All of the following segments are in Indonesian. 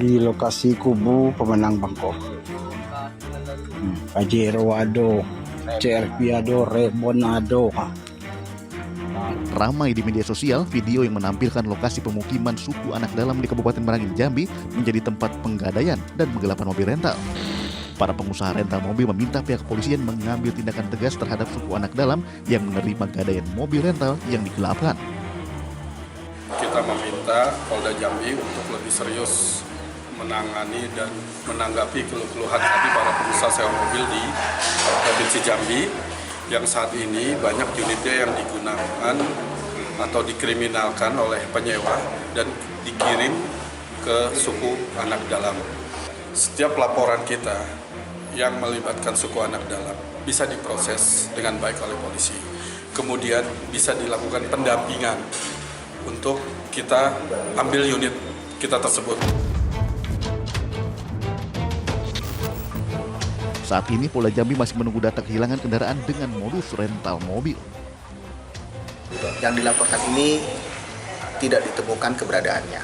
di lokasi kubu pemenang Bangkok. Pajero ado, CRP ado, Rebon ado. Ramai di media sosial, video yang menampilkan lokasi pemukiman suku anak dalam di Kabupaten Merangin, Jambi menjadi tempat penggadaian dan penggelapan mobil rental. Para pengusaha rental mobil meminta pihak kepolisian mengambil tindakan tegas terhadap suku anak dalam yang menerima gadaian mobil rental yang digelapkan. Kita meminta Polda Jambi untuk lebih serius menangani dan menanggapi keluhan tadi para pengusaha sewa mobil di Provinsi Jambi yang saat ini banyak unitnya yang digunakan atau dikriminalkan oleh penyewa dan dikirim ke suku anak dalam. Setiap laporan kita yang melibatkan suku anak dalam bisa diproses dengan baik oleh polisi. Kemudian bisa dilakukan pendampingan untuk kita ambil unit kita tersebut. Saat ini Polda Jambi masih menunggu data kehilangan kendaraan dengan modus rental mobil. Yang dilaporkan ini tidak ditemukan keberadaannya.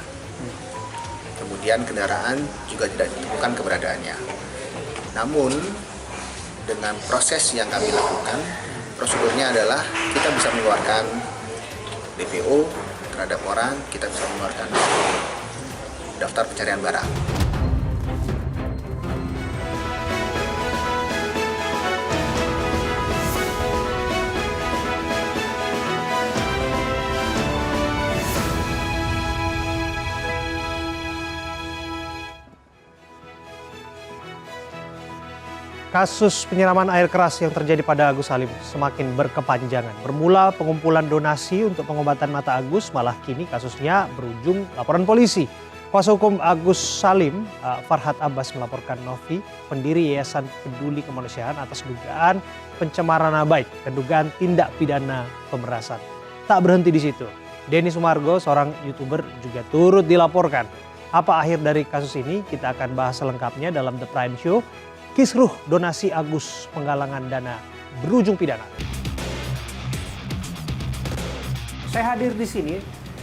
Kemudian kendaraan juga tidak ditemukan keberadaannya. Namun dengan proses yang kami lakukan, prosedurnya adalah kita bisa mengeluarkan DPO terhadap orang, kita bisa mengeluarkan daftar pencarian barang. Kasus penyiraman air keras yang terjadi pada Agus Salim semakin berkepanjangan. Bermula pengumpulan donasi untuk pengobatan mata Agus, malah kini kasusnya berujung laporan polisi. Kuasa hukum Agus Salim, Farhad Abbas, melaporkan Novi, pendiri Yayasan Peduli Kemanusiaan, atas dugaan pencemaran nama baik dan dugaan tindak pidana pemerasan. Tak berhenti di situ. Denny Sumargo, seorang YouTuber, juga turut dilaporkan. Apa akhir dari kasus ini? Kita akan bahas selengkapnya dalam The Prime Show. Kisruh donasi Agus penggalangan dana berujung pidana. Saya hadir di sini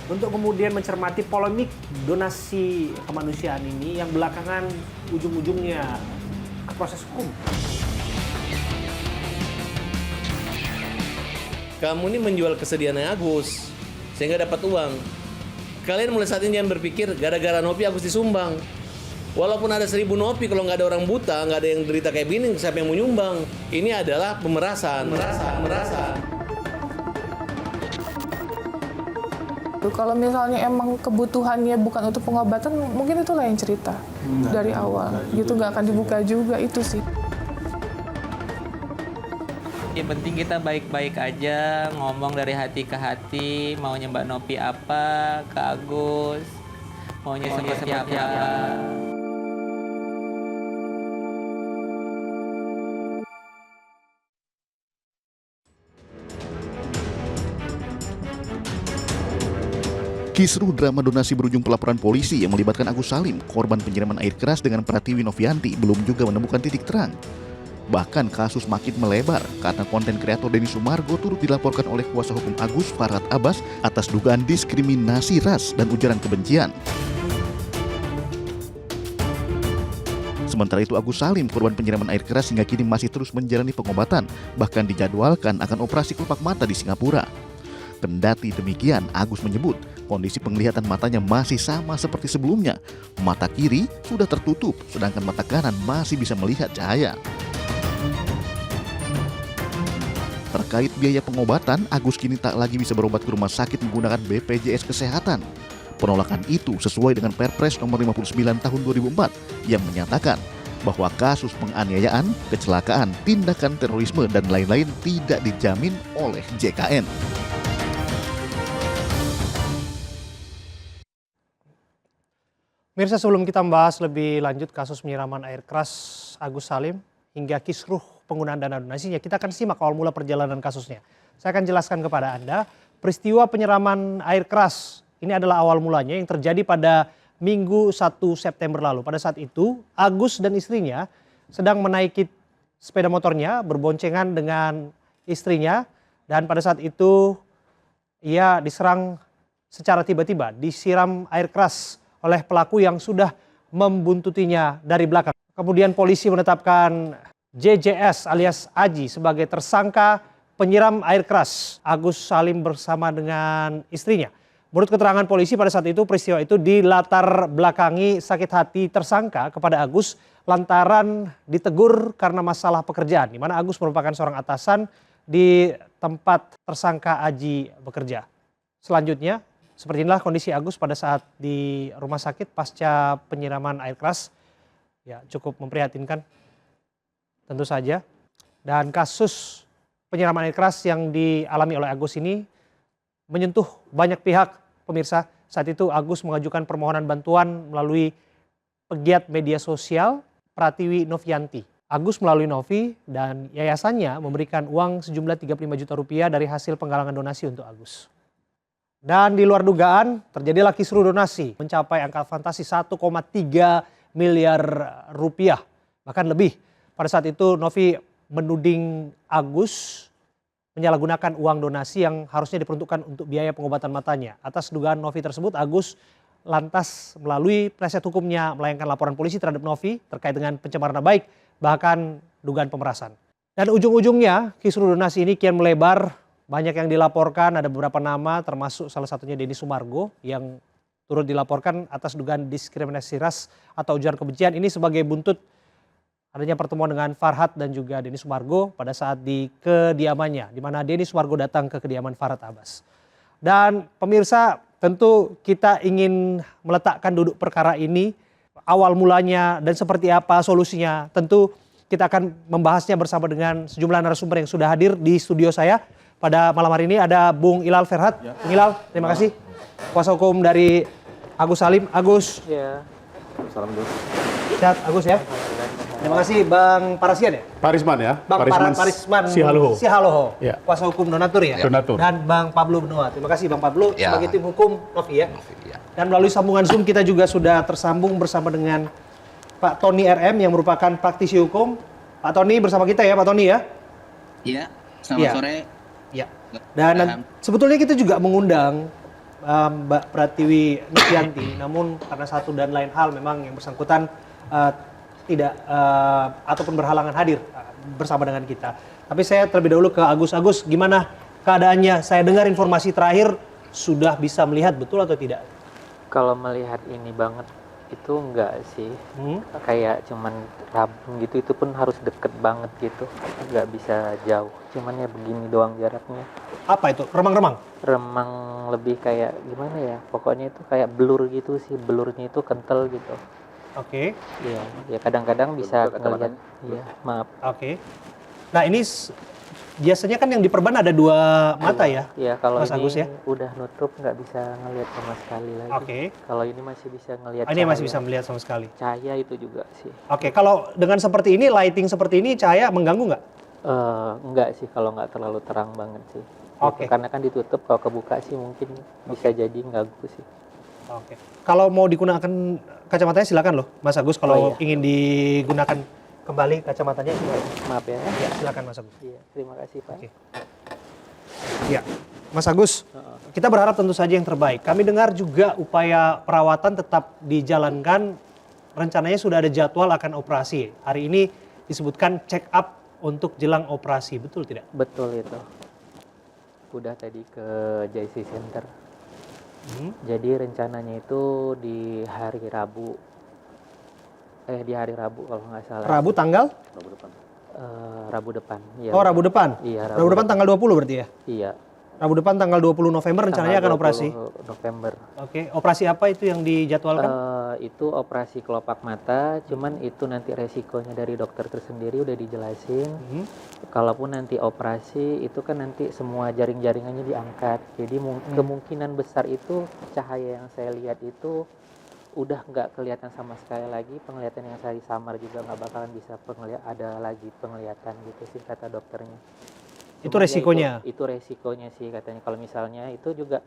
untuk kemudian mencermati polemik donasi kemanusiaan ini yang belakangan ujung-ujungnya ke proses hukum. Kamu ini menjual kesediaannya Agus sehingga dapat uang. Kalian mulai saat ini jangan berpikir gara-gara Novi Agus disumbang. Walaupun ada 1000 Novi, kalau nggak ada orang buta, nggak ada yang derita kayak gini, siapa yang mau nyumbang? Ini adalah pemerasan. Kalau misalnya emang kebutuhannya bukan untuk pengobatan, mungkin itu lain cerita dari awal. Gitu nggak akan dibuka juga, itu sih. Yang penting kita baik-baik aja, ngomong dari hati ke hati, maunya Mbak Novi apa, ke Agus, maunya seperti apa. Kisruh drama donasi berujung pelaporan polisi yang melibatkan Agus Salim, korban penyiraman air keras dengan Pratiwi Novianti, belum juga menemukan titik terang. Bahkan kasus makin melebar karena konten kreator Denny Sumargo turut dilaporkan oleh kuasa hukum Agus, Farhad Abbas, atas dugaan diskriminasi ras dan ujaran kebencian. Sementara itu Agus Salim, korban penyiraman air keras, hingga kini masih terus menjalani pengobatan, bahkan dijadwalkan akan operasi kelopak mata di Singapura. Kendati demikian, Agus menyebut kondisi penglihatan matanya masih sama seperti sebelumnya. Mata kiri sudah tertutup, sedangkan mata kanan masih bisa melihat cahaya. Terkait biaya pengobatan, Agus kini tak lagi bisa berobat ke rumah sakit menggunakan BPJS Kesehatan. Penolakan itu sesuai dengan Perpres nomor 59 tahun 2004 yang menyatakan bahwa kasus penganiayaan, kecelakaan, tindakan terorisme, dan lain-lain tidak dijamin oleh JKN. Mirsa, sebelum kita membahas lebih lanjut kasus penyiraman air keras Agus Salim hingga kisruh penggunaan dana donasinya, kita akan simak awal mula perjalanan kasusnya. Saya akan jelaskan kepada Anda, peristiwa penyiraman air keras ini adalah awal mulanya yang terjadi pada Minggu 1 September lalu. Pada saat itu, Agus dan istrinya sedang menaiki sepeda motornya berboncengan dengan istrinya, dan pada saat itu ia diserang secara tiba-tiba, disiram air keras oleh pelaku yang sudah membuntutinya dari belakang. Kemudian polisi menetapkan JJS alias Aji sebagai tersangka penyiram air keras Agus Salim bersama dengan istrinya. Menurut keterangan polisi pada saat itu peristiwa itu dilatar belakangi sakit hati tersangka kepada Agus lantaran ditegur karena masalah pekerjaan, di mana Agus merupakan seorang atasan di tempat tersangka Aji bekerja. Selanjutnya, seperti inilah kondisi Agus pada saat di rumah sakit pasca penyiraman air keras. Ya, cukup memprihatinkan tentu saja. Dan kasus penyiraman air keras yang dialami oleh Agus ini menyentuh banyak pihak. Pemirsa, saat itu Agus mengajukan permohonan bantuan melalui pegiat media sosial Pratiwi Novianti. Agus melalui Novi dan yayasannya memberikan uang sejumlah 35 juta rupiah dari hasil penggalangan donasi untuk Agus. Dan di luar dugaan terjadilah kisruh donasi mencapai angka fantasi 1,3 miliar rupiah. Bahkan lebih. Pada saat itu Novi menuding Agus menyalahgunakan uang donasi yang harusnya diperuntukkan untuk biaya pengobatan matanya. Atas dugaan Novi tersebut, Agus lantas melalui penasihat hukumnya melayangkan laporan polisi terhadap Novi terkait dengan pencemaran nama baik, bahkan dugaan pemerasan. Dan ujung-ujungnya kisruh donasi ini kian melebar, banyak yang dilaporkan, ada beberapa nama termasuk salah satunya Denny Sumargo yang turut dilaporkan atas dugaan diskriminasi ras atau ujaran kebencian. Ini sebagai buntut adanya pertemuan dengan Farhad dan juga Denny Sumargo pada saat di kediamannya, di mana Denny Sumargo datang ke kediaman Farhad Abbas. Dan pemirsa, tentu kita ingin meletakkan duduk perkara ini, awal mulanya dan seperti apa solusinya. Tentu kita akan membahasnya bersama dengan sejumlah narasumber yang sudah hadir di studio saya. Pada malam hari ini ada Bung Ilal Ferhat. Bung Ilal, terima kasih. Kuasa hukum dari Agus Salim. Agus. Ya. Salam dulu. Sehat Agus ya. Terima kasih Bang Parasian ya? Parisman ya? Bang Parisman Sihaloho. Ya. Kuasa hukum donatur ya? Donatur. Dan Bang Pablo Benoa. Terima kasih Bang Pablo Ya. sebagai tim hukum Novi ya. Ya. Dan melalui sambungan Zoom kita juga sudah tersambung bersama dengan Pak Tony RM yang merupakan praktisi hukum. Pak Tony bersama kita ya Pak Tony ya? Iya, selamat Iya. sore. Ya. Dan sebetulnya kita juga mengundang Mbak Pratiwi Novianti, namun karena satu dan lain hal memang yang bersangkutan tidak ataupun berhalangan hadir bersama dengan kita. Tapi saya terlebih dahulu ke Agus. Agus, gimana keadaannya? Saya dengar informasi terakhir sudah bisa melihat, betul atau tidak? Kalau melihat ini banget itu enggak sih. Kayak cuman rabun gitu, itu pun harus deket banget gitu. Enggak bisa jauh. Cuman ya begini doang jaraknya. Apa itu? Remang-remang? Remang lebih kayak gimana ya? Pokoknya itu kayak blur gitu sih. Blurnya itu kental gitu. Oke. Iya, ya kadang-kadang bisa ngelihat. Iya, maaf. Oke. Nah ini biasanya kan yang diperban ada dua mata ya? Iya, kalau Mas ini Agus ya? udah nutup nggak bisa ngelihat sama sekali lagi. Oke. Kalau ini masih bisa ngelihat. Ini masih bisa melihat sama sekali. Cahaya itu juga sih. Oke, kalau dengan seperti ini, lighting seperti ini, cahaya mengganggu nggak? Enggak sih, kalau nggak terlalu terang banget sih. Oke. Karena kan ditutup, kalau kebuka sih mungkin bisa jadi ganggu sih. Oke. Kalau mau digunakan kacamatanya silakan loh, Mas Agus. Kalau ingin digunakan kembali kacamatanya, silakan. Maaf ya. Ya, silakan Mas Agus. Iya, terima kasih Pak. Oke. Ya, Mas Agus, kita berharap tentu saja yang terbaik. Kami dengar juga upaya perawatan tetap dijalankan. Rencananya sudah ada jadwal akan operasi. Hari ini disebutkan check up untuk jelang operasi, betul tidak? Betul itu. Udah tadi ke JC Center. Jadi rencananya itu di hari Rabu. Di hari Rabu kalau nggak salah. Rabu tanggal? Rabu depan. Ya, Oh, Rabu depan? Iya, Rabu depan tanggal 20 berarti ya? Iya. Rabu depan tanggal 20 November rencananya akan operasi? November. Oke, operasi apa itu yang dijadwalkan? Itu operasi kelopak mata, cuman itu nanti resikonya dari dokter tersendiri udah dijelasin. Kalaupun nanti operasi itu kan nanti semua jaring-jaringannya diangkat. Jadi kemungkinan besar itu cahaya yang saya lihat itu udah nggak kelihatan sama sekali lagi. Penglihatan yang saya samar juga nggak bakalan bisa ada lagi penglihatan gitu sih kata dokternya. Itu resikonya? Itu resikonya sih katanya. Kalau misalnya itu juga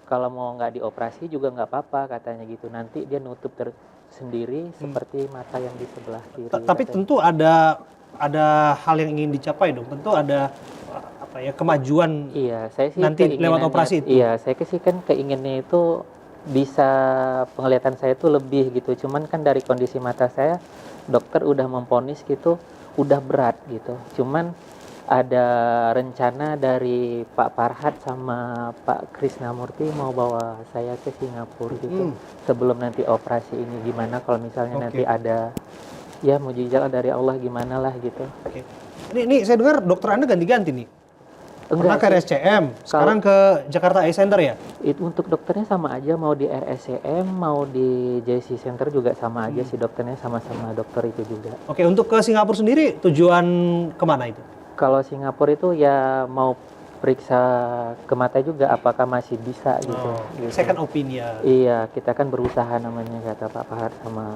kalau mau nggak dioperasi juga nggak apa-apa katanya gitu. Nanti dia nutup sendiri seperti mata yang di sebelah kiri. Tapi katanya. Tentu ada hal yang ingin dicapai dong. Tentu ada kemajuan. Iya, saya sih nanti lewat operasi itu. Iya, saya sih kan keinginannya itu bisa penglihatan saya tuh lebih gitu. Cuman kan dari kondisi mata saya, dokter udah memvonis gitu, udah berat gitu. Cuman ada rencana dari Pak Farhat sama Pak Krisnamurti mau bawa saya ke Singapura gitu. Sebelum nanti operasi ini gimana kalau misalnya nanti ada ya mujizat dari Allah gimana lah gitu. Oke. Ini saya dengar dokter Anda ganti-ganti nih. Pernah ke sih. RSCM, sekarang ke Jakarta Eye Center ya? Itu untuk dokternya sama aja, mau di RSCM, mau di JC Center juga sama aja sih, dokternya sama-sama dokter itu juga. Oke, untuk ke Singapura sendiri tujuan kemana itu? Kalau Singapura itu ya mau periksa ke mata juga apakah masih bisa gitu. Gitu. Second opinion. Iya, kita kan berusaha namanya kata Pak Fahar sama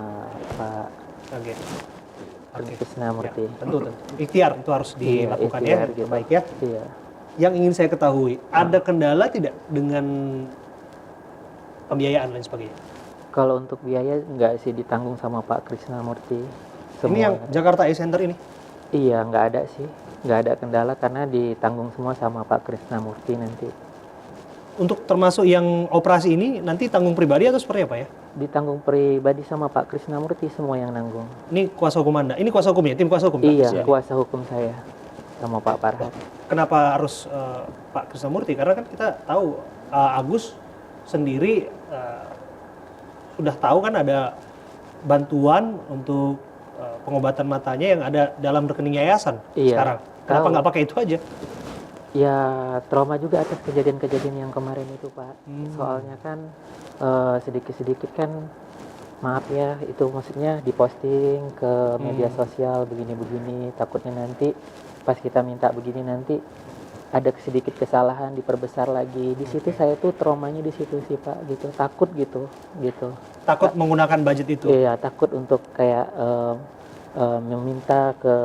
Pak Oke. Krisnamurti. Ya, tentu. Ikhtiar itu harus dilakukan ikhtiar ya. gitu. Baik ya. Iya. Yang ingin saya ketahui, ada kendala tidak dengan pembiayaan dan sebagainya? Kalau untuk biaya enggak sih, ditanggung sama Pak Krisnamurti. Ini yang Jakarta Eye Center ini? Iya, nggak ada sih. Nggak ada kendala karena ditanggung semua sama Pak Krisnamurti nanti. Untuk termasuk yang operasi ini nanti tanggung pribadi atau seperti apa ya? Ditanggung pribadi sama Pak Krisnamurti semua yang nanggung. Ini kuasa hukum Anda? Ini kuasa hukum ya? Tim kuasa hukum? Iya, kuasa hukum saya sama Pak Farhat. Kenapa harus Pak Krisnamurti? Karena kan kita tahu Agus sendiri sudah tahu kan ada bantuan untuk pengobatan matanya yang ada dalam rekening yayasan sekarang. Kenapa nggak pakai itu aja? Ya trauma juga atas kejadian-kejadian yang kemarin itu Pak. Soalnya kan sedikit-sedikit kan maaf ya itu maksudnya diposting ke media sosial begini-begini, takutnya nanti pas kita minta begini nanti ada sedikit kesalahan diperbesar lagi. Di situ saya tuh traumanya di situ sih Pak gitu, takut gitu. Takut menggunakan budget itu? Iya, takut untuk kayak meminta ke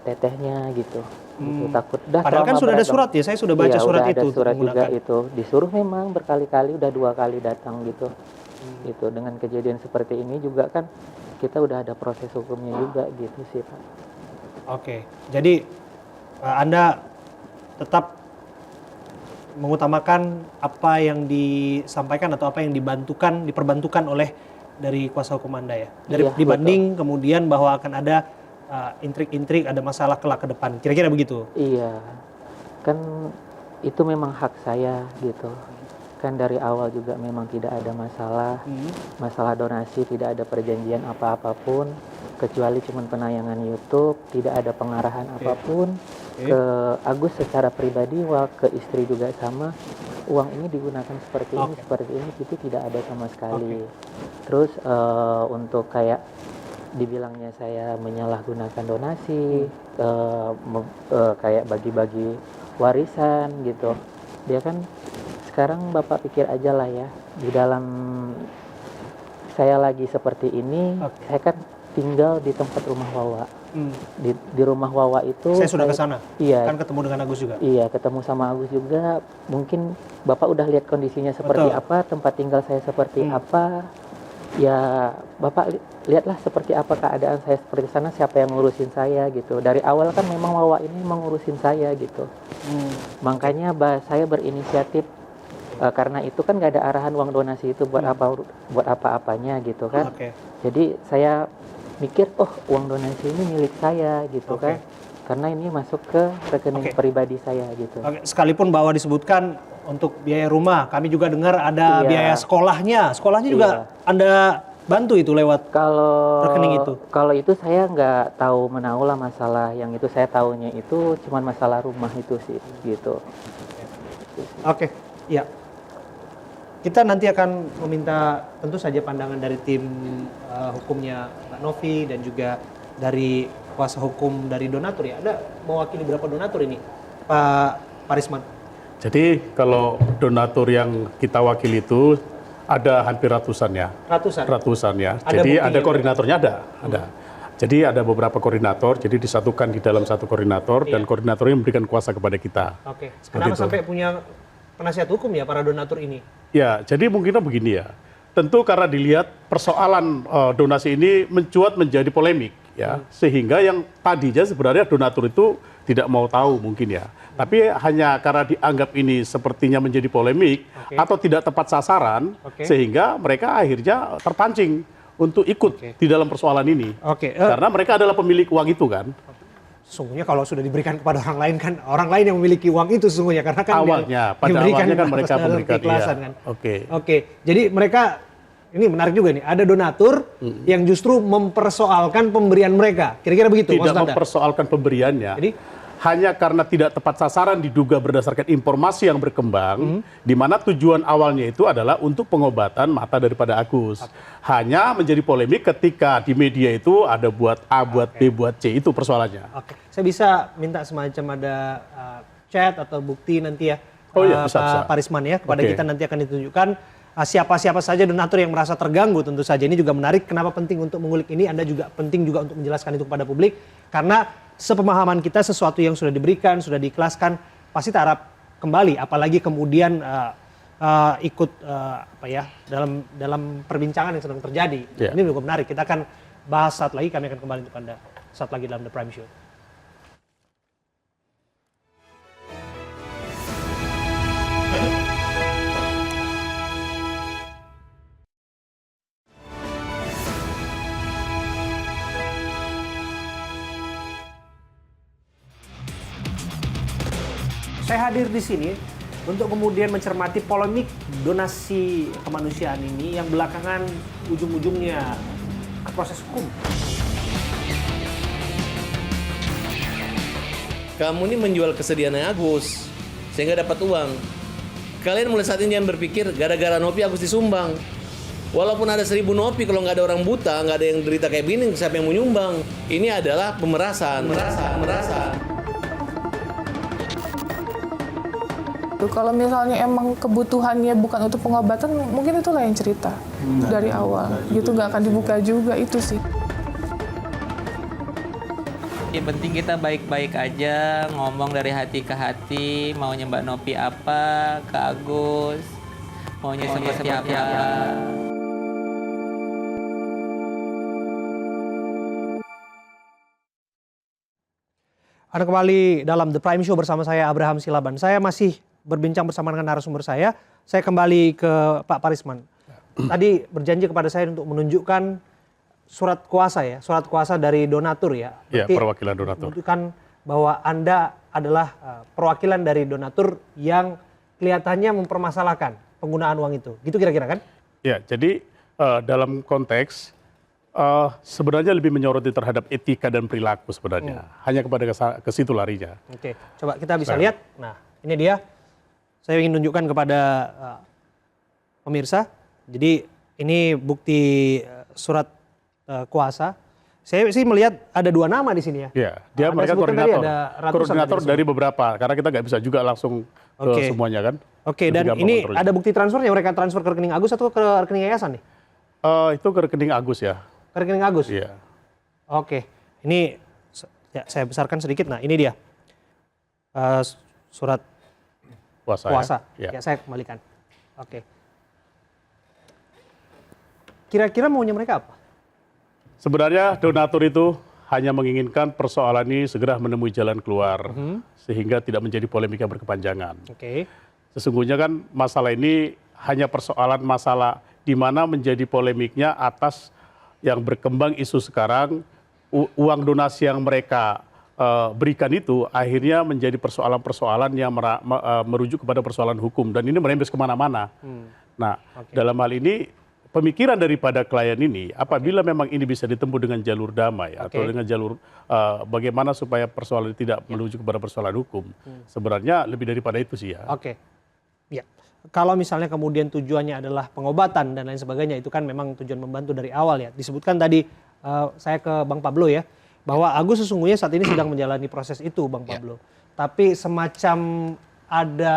tetehnya gitu. Gitu, takut. Padahal kan sudah ada surat ya, saya sudah baca surat itu. Ada surat juga itu, disuruh memang berkali-kali, udah 2 kali datang gitu. Gitu, dengan kejadian seperti ini juga kan kita udah ada proses hukumnya juga gitu sih Pak. Oke, jadi Anda tetap mengutamakan apa yang disampaikan atau apa yang diperbantukan oleh dari kuasa hukum Anda ya? Dibanding betul. Kemudian bahwa akan ada intrik-intrik, ada masalah kelak ke depan, kira-kira begitu? Iya, kan itu memang hak saya gitu. Kan dari awal juga memang tidak ada masalah donasi, tidak ada perjanjian apa-apapun, kecuali cuma penayangan YouTube, tidak ada pengarahan apapun ke Agus secara pribadi, ke istri juga sama. Uang ini digunakan seperti ini, itu tidak ada sama sekali. Terus untuk kayak dibilangnya saya menyalahgunakan donasi, kayak bagi-bagi warisan gitu. Dia kan sekarang Bapak pikir aja lah ya, di dalam saya lagi seperti ini, saya kan tinggal di tempat rumah Wawa. Di rumah Wawa itu saya sudah ke sana. Iya. Kan ketemu dengan Agus juga. Iya, ketemu sama Agus juga. Mungkin Bapak udah lihat kondisinya seperti apa, tempat tinggal saya seperti apa. Ya, Bapak lihatlah seperti apa keadaan saya seperti sana, siapa yang ngurusin saya gitu. Dari awal kan memang Wawa ini mengurusin saya gitu. Makanya saya berinisiatif karena itu kan nggak ada arahan uang donasi itu buat apa-apanya gitu kan. Jadi saya mikir, uang donasi ini milik saya gitu kan, karena ini masuk ke rekening pribadi saya gitu. Sekalipun bahwa disebutkan untuk biaya rumah, kami juga dengar ada biaya sekolahnya juga Anda bantu itu lewat rekening itu. Kalau itu saya nggak tahu menahu lah masalah yang itu, saya tahunya itu cuma masalah rumah itu sih gitu. Ya. Kita nanti akan meminta tentu saja pandangan dari tim hukumnya Mbak Novi dan juga dari kuasa hukum dari donatur ya. Ada mewakili berapa donatur ini, Pak Parisman? Jadi kalau donatur yang kita wakili itu ada hampir ratusan ya. Ratusan ya. Jadi ada koordinatornya ada. Jadi ada beberapa koordinator, jadi disatukan di dalam satu koordinator dan koordinatornya memberikan kuasa kepada kita. Kenapa sampai punya penasihat hukum ya para donatur ini? Ya, jadi mungkin begini ya. Tentu karena dilihat persoalan donasi ini mencuat menjadi polemik. ya, sehingga yang tadinya sebenarnya donatur itu tidak mau tahu mungkin ya. Tapi hanya karena dianggap ini sepertinya menjadi polemik atau tidak tepat sasaran, sehingga mereka akhirnya terpancing untuk ikut di dalam persoalan ini. Karena mereka adalah pemilik uang itu kan. Sesungguhnya kalau sudah diberikan kepada orang lain kan orang lain yang memiliki uang itu sesungguhnya karena kan pada awalnya kan mereka memberikan kan. Jadi mereka ini menarik juga nih, ada donatur yang justru mempersoalkan pemberian mereka. Kira-kira begitu maksud Anda? Tidak mempersoalkan pemberiannya. Jadi hanya karena tidak tepat sasaran diduga berdasarkan informasi yang berkembang, di mana tujuan awalnya itu adalah untuk pengobatan mata daripada Agus. Hanya menjadi polemik ketika di media itu ada buat A, buat B, buat C, itu persoalannya. Saya bisa minta semacam ada chat atau bukti nanti ya, bisa. Pak Risman ya, kepada kita nanti akan ditunjukkan siapa-siapa saja donatur yang merasa terganggu. Tentu saja ini juga menarik, kenapa penting untuk mengulik ini, Anda juga penting juga untuk menjelaskan itu kepada publik, karena sepemahaman kita sesuatu yang sudah diberikan, sudah diikhlaskan, pasti taraf kembali. Apalagi kemudian ikut dalam perbincangan yang sedang terjadi. Ini juga menarik. Kita akan bahas saat lagi. Kami akan kembali untuk Anda saat lagi dalam The Prime Show. Saya hadir di sini untuk kemudian mencermati polemik donasi kemanusiaan ini yang belakangan ujung-ujungnya ke proses hukum. Kamu ini menjual kesediaannya Agus, sehingga dapat uang. Kalian mulai saat ini jangan berpikir gara-gara Nopi Agus disumbang. Walaupun ada 1000 Nopi, kalau nggak ada orang buta, nggak ada yang derita kayak gini, siapa yang mau nyumbang? Ini adalah pemerasan. Kalau misalnya emang kebutuhannya bukan untuk pengobatan, mungkin itu lain cerita dari awal. Gitu nggak akan dibuka juga, itu sih. Yang penting kita baik-baik aja, ngomong dari hati ke hati, maunya Mbak Nopi apa, ke Agus, maunya seperti apa. Anda kembali dalam The Prime Show bersama saya Abraham Silaban. Saya masih berbincang bersama dengan narasumber saya. Saya kembali ke Pak Parisman. Tadi berjanji kepada saya untuk menunjukkan surat kuasa ya, surat kuasa dari donatur ya. Iya, perwakilan donatur. Menunjukkan bahwa Anda adalah perwakilan dari donatur yang kelihatannya mempermasalahkan penggunaan uang itu. Gitu kira-kira kan? Ya, jadi dalam konteks sebenarnya lebih menyoroti terhadap etika dan perilaku sebenarnya. Hanya kepada ke situ larinya. Oke, coba kita bisa lihat. Nah, ini dia. Saya ingin tunjukkan kepada pemirsa. Jadi ini bukti surat kuasa. Saya sih melihat ada 2 nama di sini ya. Iya, dia mereka koordinator. Koordinator dari beberapa, karena kita nggak bisa juga langsung ke semuanya kan. Oke, dan ini ada bukti transfernya, mereka transfer ke rekening Agus atau ke rekening yayasan nih? Itu ke rekening Agus ya. Ke rekening Agus? Iya. Oke, ini ya, saya besarkan sedikit. Nah, ini dia surat kuasa. Ya, saya kembalikan. Oke. Kira-kira maunya mereka apa? Sebenarnya donatur itu hanya menginginkan persoalan ini segera menemui jalan keluar, sehingga tidak menjadi polemik yang berkepanjangan. Sesungguhnya kan masalah ini hanya persoalan masalah di mana menjadi polemiknya atas yang berkembang isu sekarang, uang donasi yang mereka berikan itu akhirnya menjadi persoalan-persoalan yang merujuk kepada persoalan hukum, dan ini merembes kemana-mana. Nah, dalam hal ini pemikiran daripada klien ini, apabila memang ini bisa ditempuh dengan jalur damai atau dengan jalur bagaimana supaya persoalan tidak merujuk kepada persoalan hukum, sebenarnya lebih daripada itu sih ya. Ya, kalau misalnya kemudian tujuannya adalah pengobatan dan lain sebagainya, itu kan memang tujuan membantu dari awal ya. Disebutkan tadi saya ke Bang Pablo ya, bahwa Agus sesungguhnya saat ini sedang menjalani proses itu, Bang Pablo. Tapi semacam ada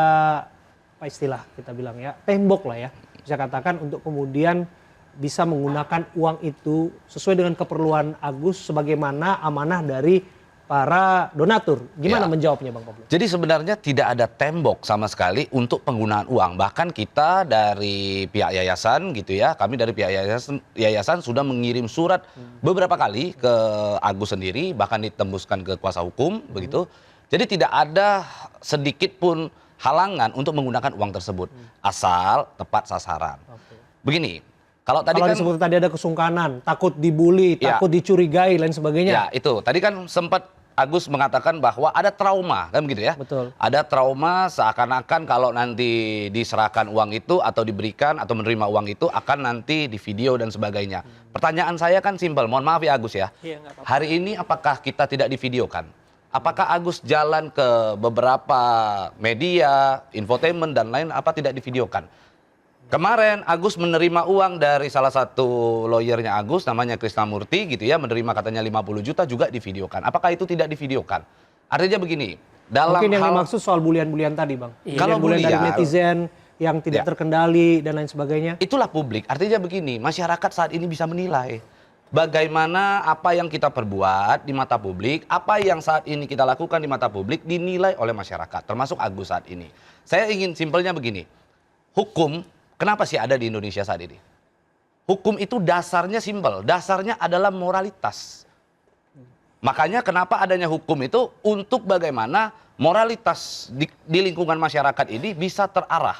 apa istilah kita bilang ya, tembok lah ya, bisa katakan, untuk kemudian bisa menggunakan uang itu sesuai dengan keperluan Agus sebagaimana amanah dari para donatur. Gimana Ya. menjawabnya Bang Pablo? Jadi sebenarnya tidak ada tembok sama sekali untuk penggunaan uang. Bahkan kita dari pihak yayasan gitu ya, kami dari pihak yayasan sudah mengirim surat beberapa kali ke Agus sendiri, bahkan ditembuskan ke kuasa hukum begitu. Jadi tidak ada sedikit pun halangan untuk menggunakan uang tersebut asal tepat sasaran. Begini, kalau tadi Kalau kan disebut tadi ada kesungkanan, takut dibully, Ya. takut dicurigai, lain sebagainya. ya itu tadi kan sempat Agus mengatakan bahwa ada trauma kan begitu ya. Betul. Ada trauma seakan-akan kalau nanti diserahkan uang itu atau diberikan atau menerima uang itu akan nanti di video dan sebagainya. Pertanyaan saya kan simpel, mohon maaf ya Agus ya. Iya, nggak apa-apa. Hari ini apakah kita tidak divideokan? Apakah Agus jalan ke beberapa media, infotainment dan lain apa tidak divideokan? Kemarin Agus menerima uang dari salah satu lawyernya Agus namanya Krisnamurti gitu ya, menerima katanya 50 juta juga divideokan. Apakah itu tidak divideokan? Artinya begini, dalam Mungkin yang hal dimaksud soal bulian-bulian tadi Bang. Kalau Bulian dari bulian, netizen yang tidak Ya. terkendali dan lain sebagainya. itulah publik. Artinya begini, masyarakat saat ini bisa menilai bagaimana apa yang kita perbuat di mata publik, apa yang saat ini kita lakukan di mata publik dinilai oleh masyarakat, termasuk Agus saat ini. Saya ingin simpelnya begini, hukum kenapa sih ada di Indonesia saat ini? Hukum itu dasarnya simpel, dasarnya adalah moralitas. Makanya kenapa adanya hukum itu untuk bagaimana moralitas di lingkungan masyarakat ini bisa terarah.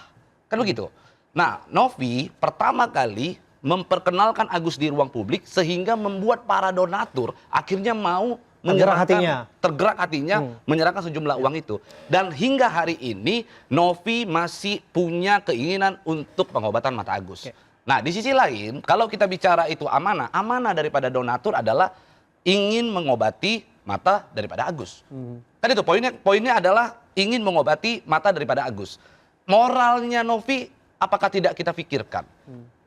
Kan begitu? Nah, Novi pertama kali memperkenalkan Agus di ruang publik sehingga membuat para donatur akhirnya mau tergerak hatinya menyerahkan sejumlah uang itu. Dan hingga hari ini Novi masih punya keinginan untuk pengobatan mata Agus. Nah, di sisi lain kalau kita bicara itu amanah daripada donatur adalah ingin mengobati mata daripada Agus. Kan itu poinnya adalah ingin mengobati mata daripada Agus. Moralnya Novi apakah tidak kita pikirkan?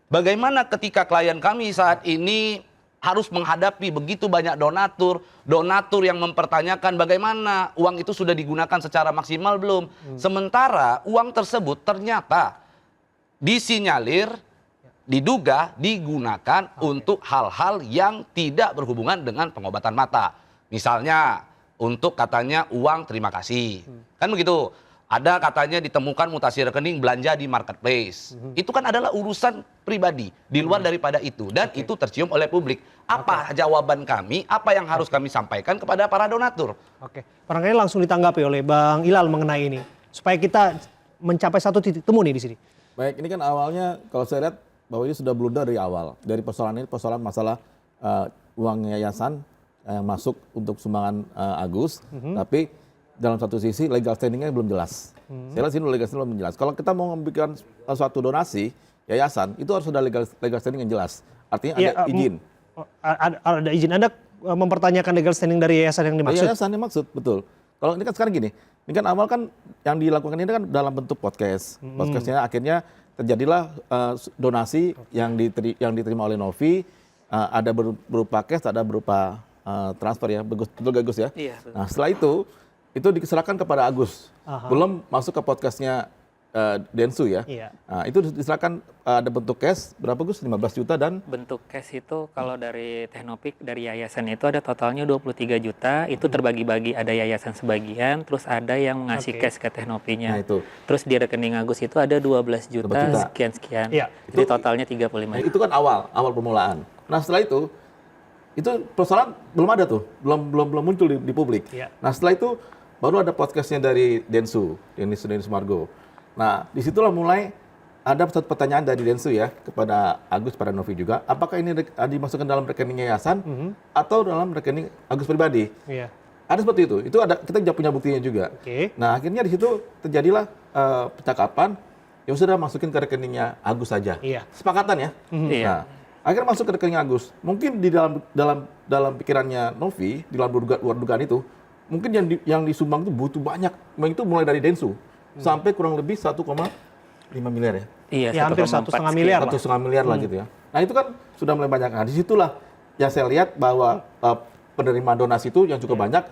Bagaimana ketika klien kami saat ini harus menghadapi begitu banyak donatur yang mempertanyakan bagaimana uang itu sudah digunakan secara maksimal belum. Sementara uang tersebut ternyata disinyalir, diduga digunakan untuk hal-hal yang tidak berhubungan dengan pengobatan mata. Misalnya untuk katanya uang terima kasih. Kan begitu. Ada katanya ditemukan mutasi rekening belanja di marketplace. Itu kan adalah urusan pribadi di luar daripada itu dan itu tercium oleh publik. Apa jawaban kami? Apa yang harus kami sampaikan kepada para donatur? Oke, barangkali langsung ditanggapi oleh Bang Ilal mengenai ini supaya kita mencapai satu titik temu nih di sini. Baik, ini kan awalnya kalau saya lihat bahwa ini sudah blunder dari awal. Dari persoalan ini persoalan masalah uang yayasan yang masuk untuk sumbangan Agus, tapi dalam satu sisi legal standingnya belum jelas. Saya lihat sini legal standing belum jelas. Kalau kita mau memberikan suatu donasi yayasan, itu harus ada legal standing yang jelas. Artinya ada izin. Ada izin. Anda mempertanyakan legal standing dari yayasan yang dimaksud? Yayasan yang maksud, betul. Kalau ini kan sekarang gini, ini kan awal kan yang dilakukan ini kan dalam bentuk podcast. Podcastnya akhirnya terjadilah donasi yang diterima oleh Novi, ada berupa cash, ada berupa transfer ya, betul gak Gus ya? Iya, betul. Nah setelah itu diserahkan kepada Agus, belum masuk ke podcastnya Densu ya. Iya. Nah, itu diserahkan ada bentuk cash berapa Gus? 15 juta dan Bentuk cash itu kalau dari Teknopik dari yayasan itu ada totalnya 23 juta, itu terbagi-bagi, ada yayasan sebagian, terus ada yang ngasih cash ke Teknopinya. Nah, itu. Terus di rekening Agus itu ada 12 juta sekian-sekian. Iya. Jadi totalnya 35 Nah, juta. itu kan awal permulaan. Nah setelah itu persoalan belum ada tuh, belum muncul di publik. Iya. Nah setelah itu baru ada podcastnya dari Densu, Denis Sumargo. Nah disitulah mulai ada satu pertanyaan dari Densu ya kepada Agus, pada Novi juga, apakah ini dimasukkan dalam rekening yayasan atau dalam rekening Agus pribadi? Iya. Ada seperti itu. Itu ada, kita punya buktinya juga. Oke. Nah akhirnya di situ terjadilah percakapan, ya sudah masukin ke rekeningnya Agus saja. Iya. Sepakatan ya. Iya. Nah, akhirnya masuk ke rekening Agus. Mungkin di dalam pikirannya Novi, di dalam luar dugaan itu, mungkin yang disumbang itu butuh banyak. Itu mulai dari Densu sampai kurang lebih 1,5 miliar ya. Iya, Ya, hampir 1,5 miliar lah. 1,5 miliar lah gitu ya. Nah itu kan sudah mulai banyak. Nah disitulah yang saya lihat bahwa penerima donasi itu yang cukup banyak,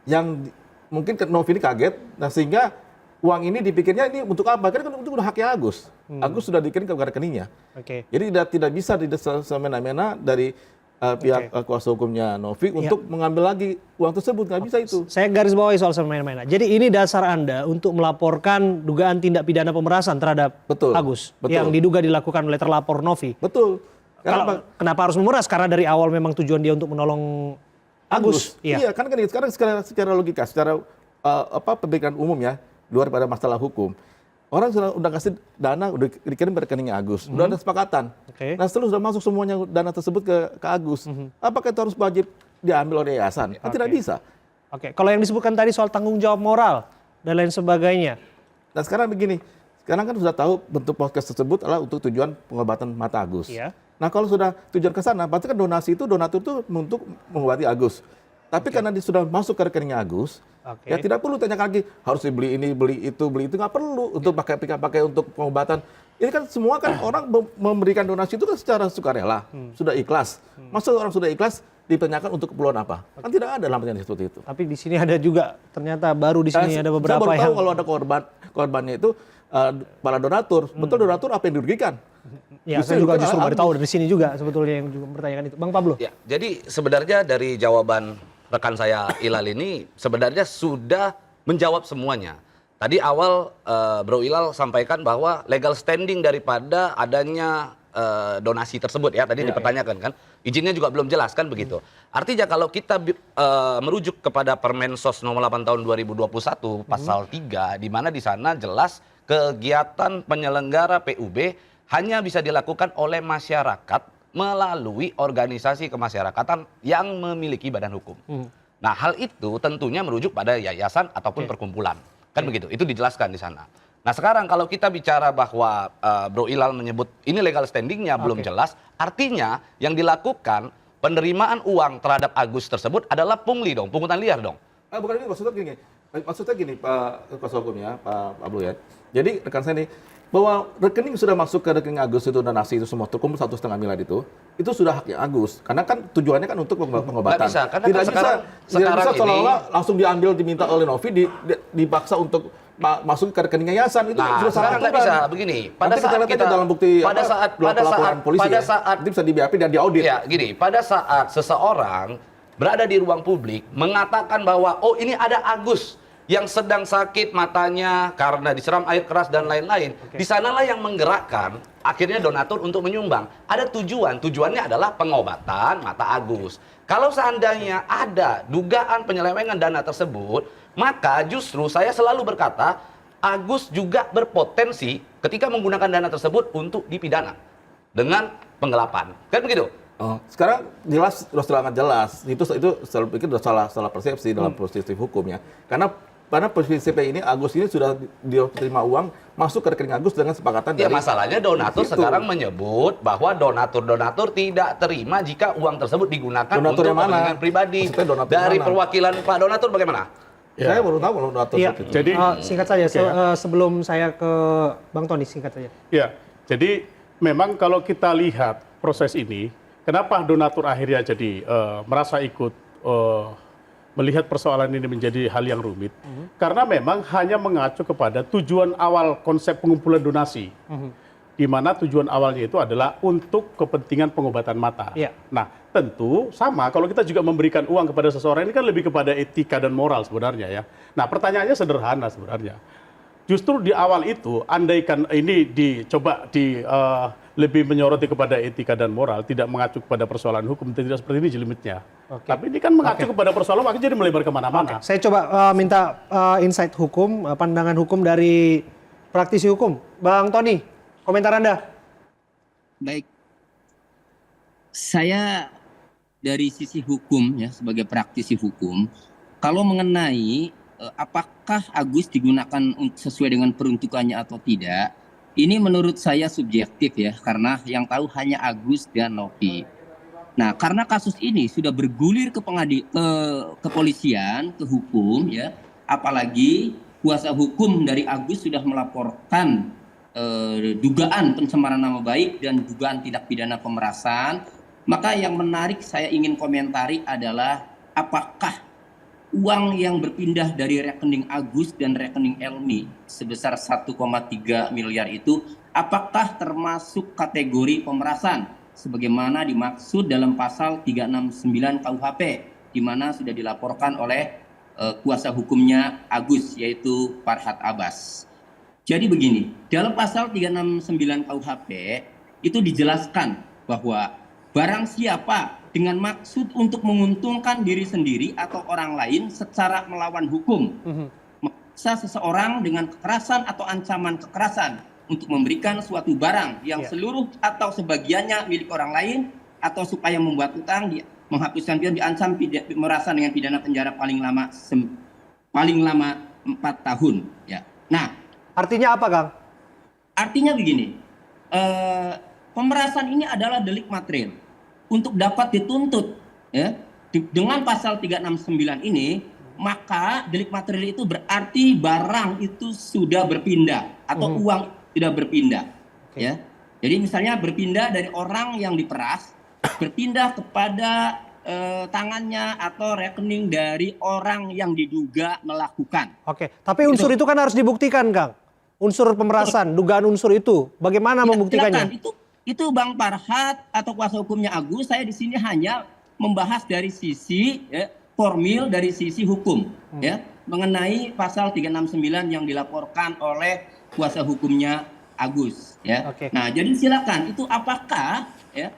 yang mungkin Novi ini kaget, nah sehingga uang ini dipikirnya ini untuk apa? Karena kan itu udah haknya Agus. Agus sudah dikirim ke rekeningnya. Oke. Jadi tidak bisa semena-mena dari pihak kuasa hukumnya Novi untuk mengambil lagi uang tersebut. Nggak bisa itu. Saya garis bawahi soal main-main. Jadi ini dasar Anda untuk melaporkan dugaan tindak pidana pemerasan terhadap Agus yang diduga dilakukan oleh terlapor Novi. Betul. Kenapa harus memeras? Karena dari awal memang tujuan dia untuk menolong Agus. Iya, kan sekarang secara logika, secara pemikiran umum ya, luar pada masalah hukum. Orang udah kasih dana, udah dikirim ke rekeningnya Agus, udah ada kesepakatan. Nah setelah sudah masuk semuanya dana tersebut ke Agus, apakah itu harus wajib diambil oleh yayasan? Kan tidak bisa. Kalau yang disebutkan tadi soal tanggung jawab moral dan lain sebagainya. Nah sekarang begini, sekarang kan sudah tahu bentuk podcast tersebut adalah untuk tujuan pengobatan mata Agus. Nah kalau sudah tujuan ke sana, berarti kan donatur itu untuk mengobati Agus. Tapi karena dia sudah masuk ke rekeningnya Agus, ya tidak perlu tanyakan lagi harus dibeli ini, beli itu, nggak perlu untuk pakai untuk pengobatan. Ini kan semua kan orang memberikan donasi itu kan secara sukarela, sudah ikhlas. Masa orang sudah ikhlas ditanyakan untuk keperluan apa? Kan tidak ada dalam pertanyaan seperti itu. Tapi di sini ada juga ternyata baru di sini ada beberapa saya baru yang tahu kalau ada korbannya itu para donatur. Betul donatur apa yang dirugikan? Ya, saya juga justru baru tahu dari sini juga sebetulnya yang juga mempertanyakan itu. Bang Pablo. Ya, jadi sebenarnya dari jawaban rekan saya Ilal ini sebenarnya sudah menjawab semuanya. Tadi awal Bro Ilal sampaikan bahwa legal standing daripada adanya donasi tersebut ya, tadi dipertanyakan kan. Izinnya juga belum jelas kan begitu. Artinya kalau kita merujuk kepada Permensos nomor 8 tahun 2021 pasal 3 di mana di sana jelas kegiatan penyelenggara PUB hanya bisa dilakukan oleh masyarakat melalui organisasi kemasyarakatan yang memiliki badan hukum. Nah, hal itu tentunya merujuk pada yayasan ataupun perkumpulan. Kan begitu, itu dijelaskan di sana. Nah, sekarang kalau kita bicara bahwa Bro Ilal menyebut ini legal standingnya belum jelas, artinya yang dilakukan penerimaan uang terhadap Agus tersebut adalah pungli dong, pungutan liar dong. Bukan ini, maksudnya gini Pak kuasa hukumnya, Pak Pablo ya. Jadi rekan saya nih, bahwa rekening sudah masuk ke rekening Agus itu donasi itu semua terkumpul 1,5 miliar itu sudah haknya Agus karena kan tujuannya kan untuk pengobatan. Tidak bisa seolah-olah langsung diambil diminta oleh Novi dipaksa untuk masuk ke rekening yayasan itu sudah salah. Nggak bisa begini. Pada saat kita dalam bukti laporan polisi itu bisa di BAP dan diaudit. Ya, gini, pada saat seseorang berada di ruang publik mengatakan bahwa oh ini ada Agus yang sedang sakit matanya karena disiram air keras dan lain-lain. Di sanalah yang menggerakkan akhirnya donatur untuk menyumbang. Ada tujuannya adalah pengobatan mata Agus. Kalau seandainya ada dugaan penyelewengan dana tersebut, maka justru saya selalu berkata Agus juga berpotensi ketika menggunakan dana tersebut untuk dipidana dengan penggelapan. Kan begitu? Sekarang jelas, sudah sangat jelas. Itu saya pikir sudah salah persepsi dalam proses hukumnya. Karena PCP ini Agus ini sudah diterima uang masuk ke rekening Agus dengan sepakatan dari masalahnya donatur sekarang menyebut bahwa donatur tidak terima jika uang tersebut digunakan untuk kepentingan pribadi. Dari perwakilan Pak Donatur bagaimana? Saya baru tahu kalau donatur itu. Jadi singkat saja sebelum saya ke Bang Tony singkat saja. Ya, jadi memang kalau kita lihat proses ini, kenapa donatur akhirnya jadi merasa ikut melihat persoalan ini menjadi hal yang rumit, karena memang hanya mengacu kepada tujuan awal konsep pengumpulan donasi, di mana tujuan awalnya itu adalah untuk kepentingan pengobatan mata. Nah, tentu sama kalau kita juga memberikan uang kepada seseorang ini kan lebih kepada etika dan moral sebenarnya ya. Nah, pertanyaannya sederhana sebenarnya. Justru di awal itu, andaikan ini lebih menyoroti kepada etika dan moral, tidak mengacu kepada persoalan hukum, tidak seperti ini jelimitnya. Tapi ini kan mengacu kepada persoalan, makanya jadi melebar kemana-mana. Saya coba minta insight hukum, pandangan hukum dari praktisi hukum. Bang Tony, komentar Anda. Baik, saya dari sisi hukum ya, sebagai praktisi hukum, kalau mengenai apakah Agus digunakan sesuai dengan peruntukannya atau tidak, ini menurut saya subjektif ya, karena yang tahu hanya Agus dan Novi. Nah, karena kasus ini sudah bergulir ke kepolisian, ke hukum ya, apalagi kuasa hukum dari Agus sudah melaporkan dugaan pencemaran nama baik dan dugaan tindak pidana pemerasan, maka yang menarik saya ingin komentari adalah apakah uang yang berpindah dari rekening Agus dan rekening Elmi sebesar 1,3 miliar itu apakah termasuk kategori pemerasan sebagaimana dimaksud dalam pasal 369 KUHP, di mana sudah dilaporkan oleh kuasa hukumnya Agus, yaitu Farhad Abbas. Jadi begini, dalam pasal 369 KUHP itu dijelaskan bahwa barang siapa dengan maksud untuk menguntungkan diri sendiri atau orang lain secara melawan hukum, memaksa seseorang dengan kekerasan atau ancaman kekerasan untuk memberikan suatu barang yang seluruh atau sebagiannya milik orang lain, atau supaya membuat utang, menghapuskan pidana, diancam merasa dengan pidana penjara paling lama 4 tahun. Ya. Nah, artinya apa, Kang? Artinya begini, pemerasan ini adalah delik material. Untuk dapat dituntut ya, dengan pasal 369 ini, maka delik material itu berarti barang itu sudah berpindah atau uang sudah berpindah. Ya. Jadi misalnya berpindah dari orang yang diperas, berpindah kepada tangannya atau rekening dari orang yang diduga melakukan. Oke, tapi unsur itu kan harus dibuktikan, Kang. Unsur pemerasan, dugaan unsur itu, bagaimana membuktikannya? Silakan. Itu Bang Farhad atau kuasa hukumnya Agus, saya di sini hanya membahas dari sisi formil, dari sisi hukum, ya, mengenai pasal 369 yang dilaporkan oleh kuasa hukumnya Agus, ya. Nah, jadi silakan, itu apakah ya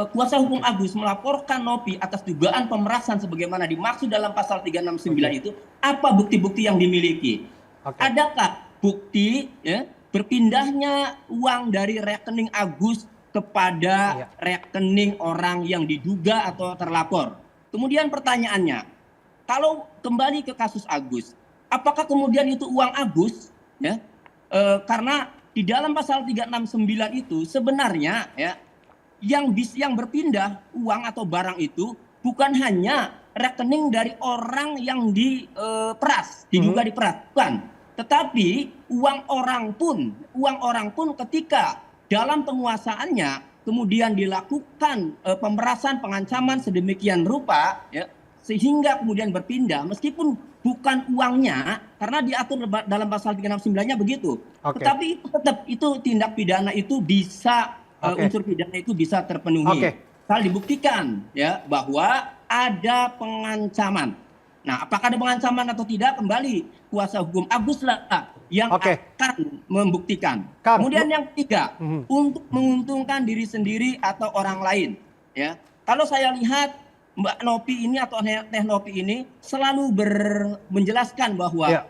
kuasa hukum Agus melaporkan Nopi atas dugaan pemerasan sebagaimana dimaksud dalam pasal 369 itu, apa bukti-bukti yang dimiliki? Adakah bukti ya berpindahnya uang dari rekening Agus kepada rekening orang yang diduga atau terlapor? Kemudian pertanyaannya, kalau kembali ke kasus Agus, apakah kemudian itu uang Agus? Ya, karena di dalam pasal 369 itu sebenarnya ya yang berpindah uang atau barang itu bukan hanya rekening dari orang yang diperas, diduga diperas, bukan. Tetapi uang orang pun ketika dalam penguasaannya kemudian dilakukan pemerasan, pengancaman sedemikian rupa ya, sehingga kemudian berpindah meskipun bukan uangnya karena diatur dalam pasal 369-nya begitu. Tetapi tetap itu tindak pidana itu bisa unsur pidana itu bisa terpenuhi. Kalau dibuktikan ya bahwa ada pengancaman. Nah, apakah ada pengancaman atau tidak, kembali kuasa hukum Agus lah yang akan membuktikan. Kemudian yang ketiga, untuk menguntungkan diri sendiri atau orang lain. Ya, kalau saya lihat Mbak Nopi ini atau Teh Nopi ini selalu menjelaskan bahwa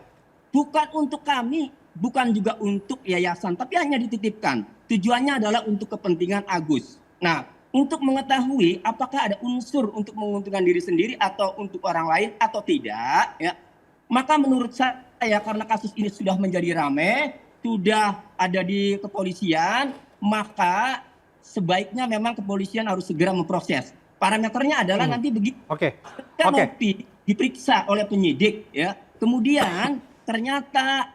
bukan untuk kami, bukan juga untuk yayasan, tapi hanya dititipkan. Tujuannya adalah untuk kepentingan Agus. Nah, untuk mengetahui apakah ada unsur untuk menguntungkan diri sendiri atau untuk orang lain atau tidak, ya, maka menurut saya karena kasus ini sudah menjadi ramai, sudah ada di kepolisian, maka sebaiknya memang kepolisian harus segera memproses. Parameternya adalah nanti begitu. Nopi diperiksa oleh penyidik, ya, kemudian ternyata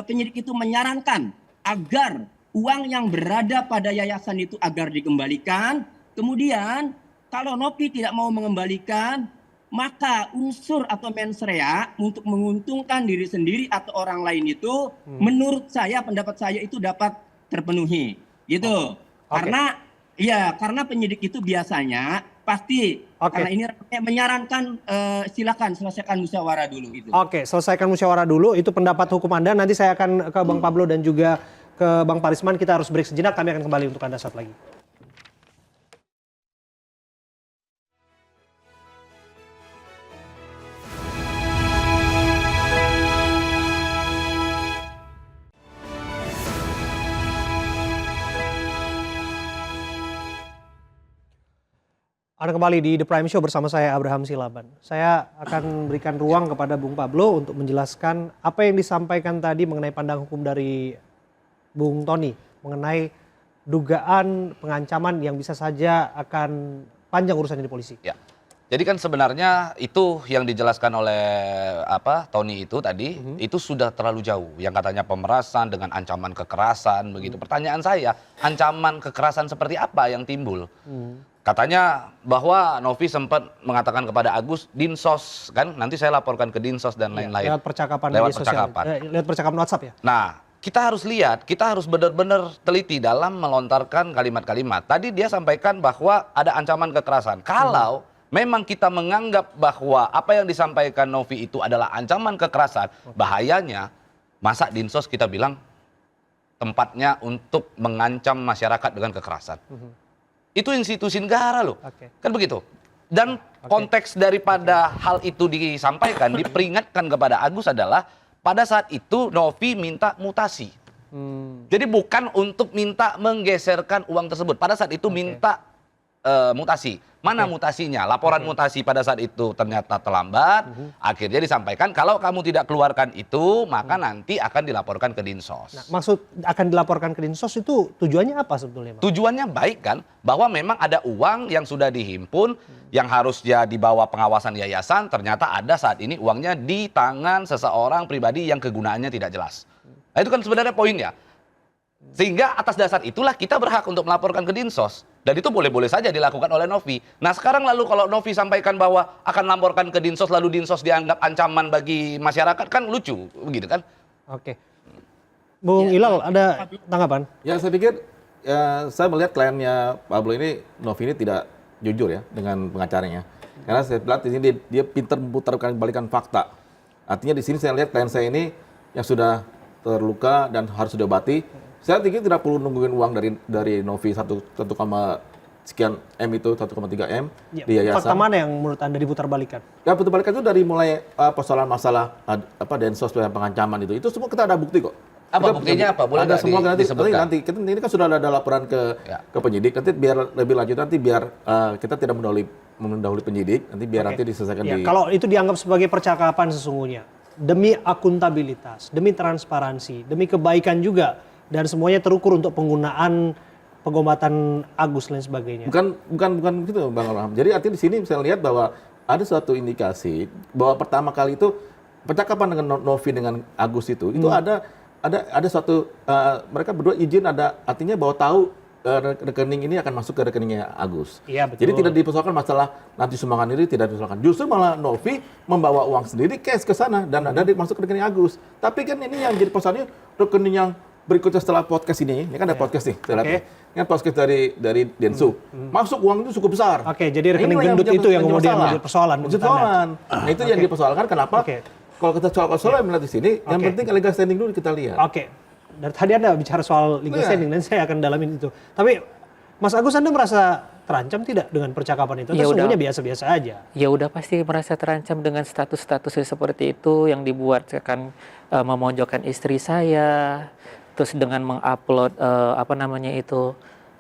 penyidik itu menyarankan agar uang yang berada pada yayasan itu agar dikembalikan. Kemudian kalau Nopi tidak mau mengembalikan, maka unsur atau mens rea untuk menguntungkan diri sendiri atau orang lain itu menurut saya, pendapat saya itu dapat terpenuhi. Gitu. Karena penyidik itu biasanya pasti karena ini menyarankan silakan selesaikan musyawarah dulu itu. Selesaikan musyawarah dulu, itu pendapat hukum Anda. Nanti saya akan ke Bang Pablo dan juga ke Bang Parisman. Kita harus break sejenak, kami akan kembali untuk Anda saat lagi. Anda kembali di The Prime Show bersama saya Abraham Silaban. Saya akan berikan ruang kepada Bung Pablo untuk menjelaskan apa yang disampaikan tadi mengenai pandang hukum dari Bung Tony mengenai dugaan pengancaman yang bisa saja akan panjang urusannya di polisi. Ya. Jadi kan sebenarnya itu yang dijelaskan oleh Tony itu tadi itu sudah terlalu jauh. Yang katanya pemerasan dengan ancaman kekerasan begitu. Pertanyaan saya, ancaman kekerasan seperti apa yang timbul? Katanya bahwa Novi sempat mengatakan kepada Agus, Dinsos kan, nanti saya laporkan ke Dinsos dan lain-lain. Lewat percakapan lewat percakapan. Lewat percakapan WhatsApp ya? Nah, kita harus lihat, kita harus benar-benar teliti dalam melontarkan kalimat-kalimat. Tadi dia sampaikan bahwa ada ancaman kekerasan. Kalau memang kita menganggap bahwa apa yang disampaikan Novi itu adalah ancaman kekerasan, bahayanya masa Dinsos kita bilang tempatnya untuk mengancam masyarakat dengan kekerasan. Itu institusi negara loh. Kan begitu. Dan konteks daripada hal itu disampaikan, diperingatkan kepada Agus adalah pada saat itu Novi minta mutasi. Jadi bukan untuk minta menggeserkan uang tersebut. Pada saat itu minta mutasi. Mana mutasinya? Laporan mutasi pada saat itu ternyata terlambat. Akhirnya disampaikan kalau kamu tidak keluarkan itu, maka nanti akan dilaporkan ke Dinsos. Nah, maksud akan dilaporkan ke Dinsos itu tujuannya apa sebetulnya, Bang? Tujuannya baik kan, bahwa memang ada uang yang sudah dihimpun, yang harusnya di bawah pengawasan yayasan, ternyata ada saat ini uangnya di tangan seseorang pribadi yang kegunaannya tidak jelas. Nah, itu kan sebenarnya poinnya. Sehingga atas dasar itulah kita berhak untuk melaporkan ke Dinsos. Dan itu boleh-boleh saja dilakukan oleh Novi. Nah sekarang lalu kalau Novi sampaikan bahwa akan laporkan ke Dinsos, lalu Dinsos dianggap ancaman bagi masyarakat, kan lucu, begitu kan? Oke. Bung Ilal, ada tanggapan? Ya saya pikir, saya melihat kliennya Pablo ini, Novi ini tidak jujur ya dengan pengacaranya. Karena saya lihat di sini dia pintar memutarkan balikan fakta. Artinya di sini saya lihat klien saya ini yang sudah terluka dan harus diobati. Saya pikir tidak perlu nungguin uang dari Novi 1, sekian M itu 1,3 M di yayasan. Fakta mana yang menurut Anda diputar balikan? Ya putar balikan itu dari mulai persoalan masalah Densos dan pengancaman itu semua kita ada bukti kok. Apa buktinya apa? Boleh ada semua nanti ini kan sudah ada laporan ke penyidik, nanti biar lebih lanjut nanti biar kita tidak mendahului penyidik, nanti biar nanti diselesaikan di. Kalau itu dianggap sebagai percakapan sesungguhnya demi akuntabilitas, demi transparansi, demi kebaikan juga. Dan semuanya terukur untuk penggunaan pengobatan Agus dan sebagainya. Bukan gitu Bang Abraham. Jadi artinya di sini saya lihat bahwa ada suatu indikasi bahwa pertama kali itu percakapan dengan Novi dengan Agus itu ada suatu mereka berdua izin, ada artinya bahwa tahu rekening ini akan masuk ke rekeningnya Agus. Iya, betul. Jadi tidak dipersoalkan masalah nanti sumbangan ini, tidak dipersoalkan. Justru malah Novi membawa uang sendiri cash ke sana dan ada masuk ke rekening Agus. Tapi kan ini yang jadi persoalannya rekening yang berikutnya setelah podcast ini kan ada podcast nih, ini kan podcast dari Densu, masuk uang itu cukup besar. Jadi rekening gendut itu yang kemudian menjadi persoalan. Nah itu yang dipersoalkan, kenapa? Kalau kita soal melihat di sini, yang penting legal standing dulu kita lihat. Dan tadi Anda bicara soal legal standing dan saya akan dalamin itu. Tapi Mas Agus, Anda merasa terancam tidak dengan percakapan itu? Atau semuanya biasa-biasa aja? Ya udah pasti merasa terancam dengan status-status seperti itu yang dibuat akan memojokkan istri saya. Terus dengan mengupload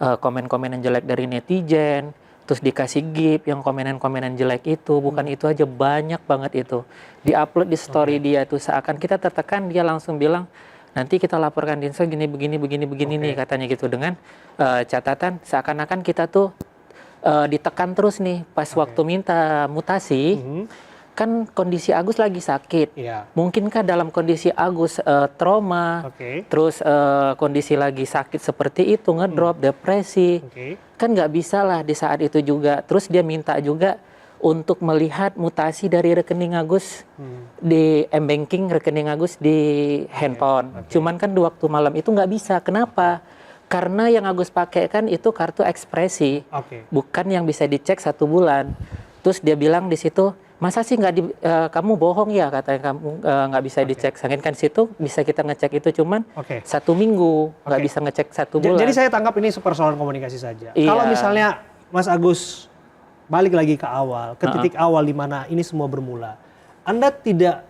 komen-komen yang jelek dari netizen, terus dikasih gift yang komenan-komenan jelek itu, bukan itu aja, banyak banget itu. Diupload di story dia tuh, seakan kita tertekan, dia langsung bilang, nanti kita laporkan Dinsos begini nih katanya gitu, dengan catatan seakan-akan kita tuh ditekan terus nih pas waktu minta mutasi. Kan kondisi Agus lagi sakit, mungkinkah dalam kondisi Agus trauma, terus kondisi lagi sakit seperti itu, ngedrop, depresi, kan nggak bisa lah di saat itu juga. Terus dia minta juga untuk melihat mutasi dari rekening Agus di M-Banking, rekening Agus di handphone. Cuman kan di waktu malam itu nggak bisa, kenapa? Karena yang Agus pakai kan itu kartu ekspresi, bukan yang bisa dicek 1 bulan. Terus dia bilang di situ, masa sih kamu bohong ya, katanya kamu nggak bisa dicek. Sangin kan situ bisa kita ngecek itu cuman 1 minggu, nggak bisa ngecek 1 bulan. Jadi saya tangkap ini persoalan komunikasi saja. Kalau misalnya Mas Agus balik lagi ke awal, ke titik awal di mana ini semua bermula, Anda tidak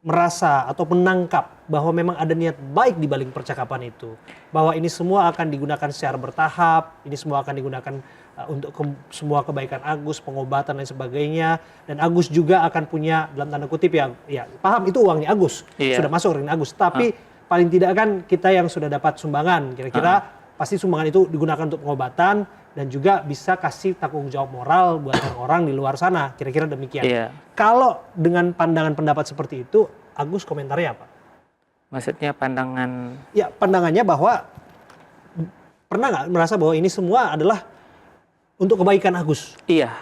merasa atau menangkap bahwa memang ada niat baik di balik percakapan itu, bahwa ini semua akan digunakan secara bertahap, ini semua akan digunakan untuk semua kebaikan Agus, pengobatan dan sebagainya, dan Agus juga akan punya dalam tanda kutip ya paham itu uangnya Agus, sudah masuk rekening Agus, tapi paling tidak kan kita yang sudah dapat sumbangan, kira-kira pasti sumbangan itu digunakan untuk pengobatan dan juga bisa kasih tanggung jawab moral buat orang-orang di luar sana, kira-kira demikian. Kalau dengan pandangan pendapat seperti itu, Agus komentarnya apa? Maksudnya pandangan? Ya pandangannya bahwa pernah nggak merasa bahwa ini semua adalah untuk kebaikan Agus? Iya,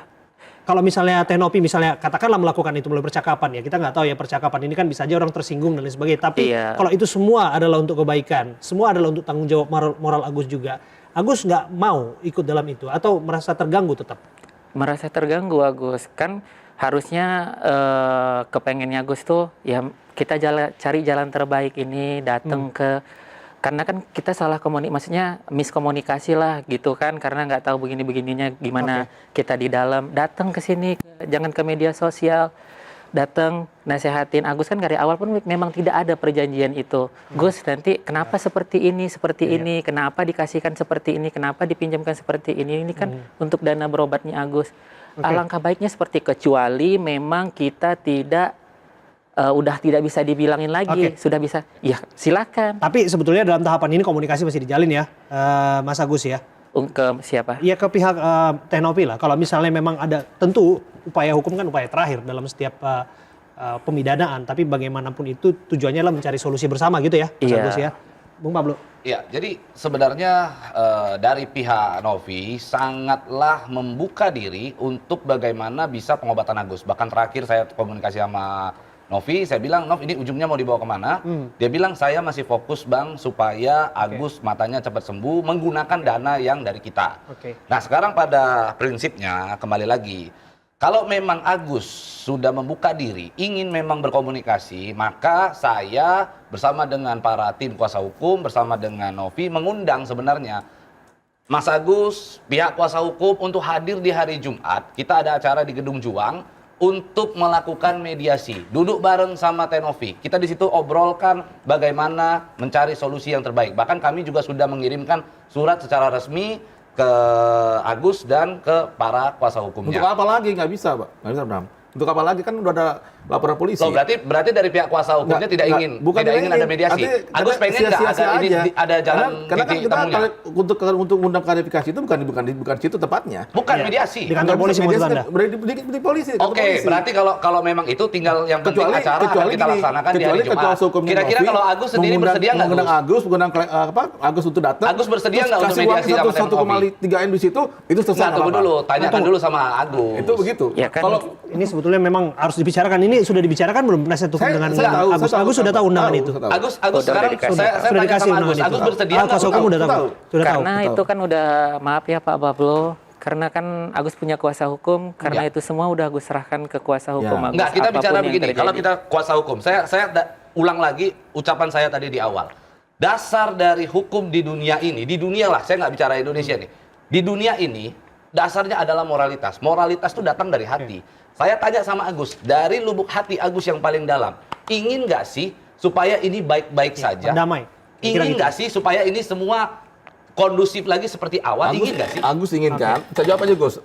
kalau misalnya Teh Novi misalnya katakanlah melakukan itu melalui percakapan ya, kita nggak tahu ya percakapan ini kan bisa aja orang tersinggung dan lain sebagainya. Tapi kalau itu semua adalah untuk kebaikan, semua adalah untuk tanggung jawab moral Agus juga. Agus nggak mau ikut dalam itu atau merasa terganggu tetap? Merasa terganggu Agus, kan harusnya kepengennya Agus tuh ya kita cari jalan terbaik ini, datang ke, karena kan kita salah maksudnya miskomunikasi lah gitu kan, karena nggak tahu begini-begininya gimana kita di dalam, datang ke sini, jangan ke media sosial, datang nasehatin Agus kan dari awal pun memang tidak ada perjanjian itu. Gus nanti kenapa seperti ini, kenapa dikasihkan seperti ini, kenapa dipinjamkan seperti ini kan untuk dana berobatnya Agus. Alangkah baiknya seperti kecuali memang kita tidak udah tidak bisa dibilangin lagi, sudah bisa, ya silakan. Tapi sebetulnya dalam tahapan ini komunikasi masih dijalin ya, Mas Agus ya? Ke siapa? Ya ke pihak Teh Novi lah. Kalau misalnya memang ada, tentu upaya hukum kan upaya terakhir dalam setiap pemidanaan. Tapi bagaimanapun itu tujuannya adalah mencari solusi bersama gitu ya, Mas Agus ya? Bung Pablo. Ya, jadi sebenarnya dari pihak Novi sangatlah membuka diri untuk bagaimana bisa pengobatan Agus. Bahkan terakhir saya komunikasi sama Novi, saya bilang, Nov ini ujungnya mau dibawa kemana? Dia bilang, saya masih fokus Bang supaya Agus matanya cepat sembuh menggunakan dana yang dari kita. Nah sekarang pada prinsipnya kembali lagi, kalau memang Agus sudah membuka diri, ingin memang berkomunikasi, maka saya bersama dengan para tim kuasa hukum, bersama dengan Novi mengundang sebenarnya Mas Agus, pihak kuasa hukum untuk hadir di hari Jumat. Kita ada acara di Gedung Juang untuk melakukan mediasi, duduk bareng sama Teh Novi. Kita di situ obrolkan bagaimana mencari solusi yang terbaik. Bahkan kami juga sudah mengirimkan surat secara resmi ke Agus dan ke para kuasa hukumnya. Untuk apa lagi? Nggak bisa, Pak. Nggak bisa, Bram. Untuk apa lagi, kan udah ada laporan polisi. Loh, berarti dari pihak kuasa hukumnya tidak ingin ada mediasi. Agus pengen nggak ada jalan karena kan kita temunya? untuk undang klarifikasi itu bukan situ tepatnya. Bukan mediasi. Di kantor polisi maksud Anda? Di polisi. Oke, berarti kalau memang itu tinggal yang penting acara akan kita laksanakan di hari Jumat. Kira-kira kalau Agus sendiri bersedia nggak? Mengundang Agus untuk datang. Agus bersedia nggak untuk mediasi sama Teh Novi? 1,3 M di situ, itu selesai. Tunggu dulu, tanyakan dulu sama Agus. Itu begitu. Kalau ini sebetulnya memang harus dibicarakan. Ini sudah dibicarakan belum penasihat hukum dengan Agus? Agus sudah tahu undangan itu. Agus sekarang saya tanya sama Agus. Agus bersedia nggak? Kuasa hukum udah tahu. Karena itu kan udah, maaf ya Pak Pablo, karena kan Agus punya kuasa hukum, karena itu semua udah Agus serahkan ke kuasa hukum Agus. Enggak, kita bicara begini, kalau kita kuasa hukum, saya ulang lagi ucapan saya tadi di awal. Dasar dari hukum di dunia ini, di dunia lah, saya nggak bicara Indonesia nih. Di dunia ini, dasarnya adalah moralitas. Moralitas itu datang dari hati. Saya tanya sama Agus, dari lubuk hati Agus yang paling dalam, ingin nggak sih supaya ini baik-baik saja? Damai. Ingin nggak sih supaya ini semua kondusif lagi seperti awal? Ingin nggak sih? Agus inginkan. Saya jawab aja Gus.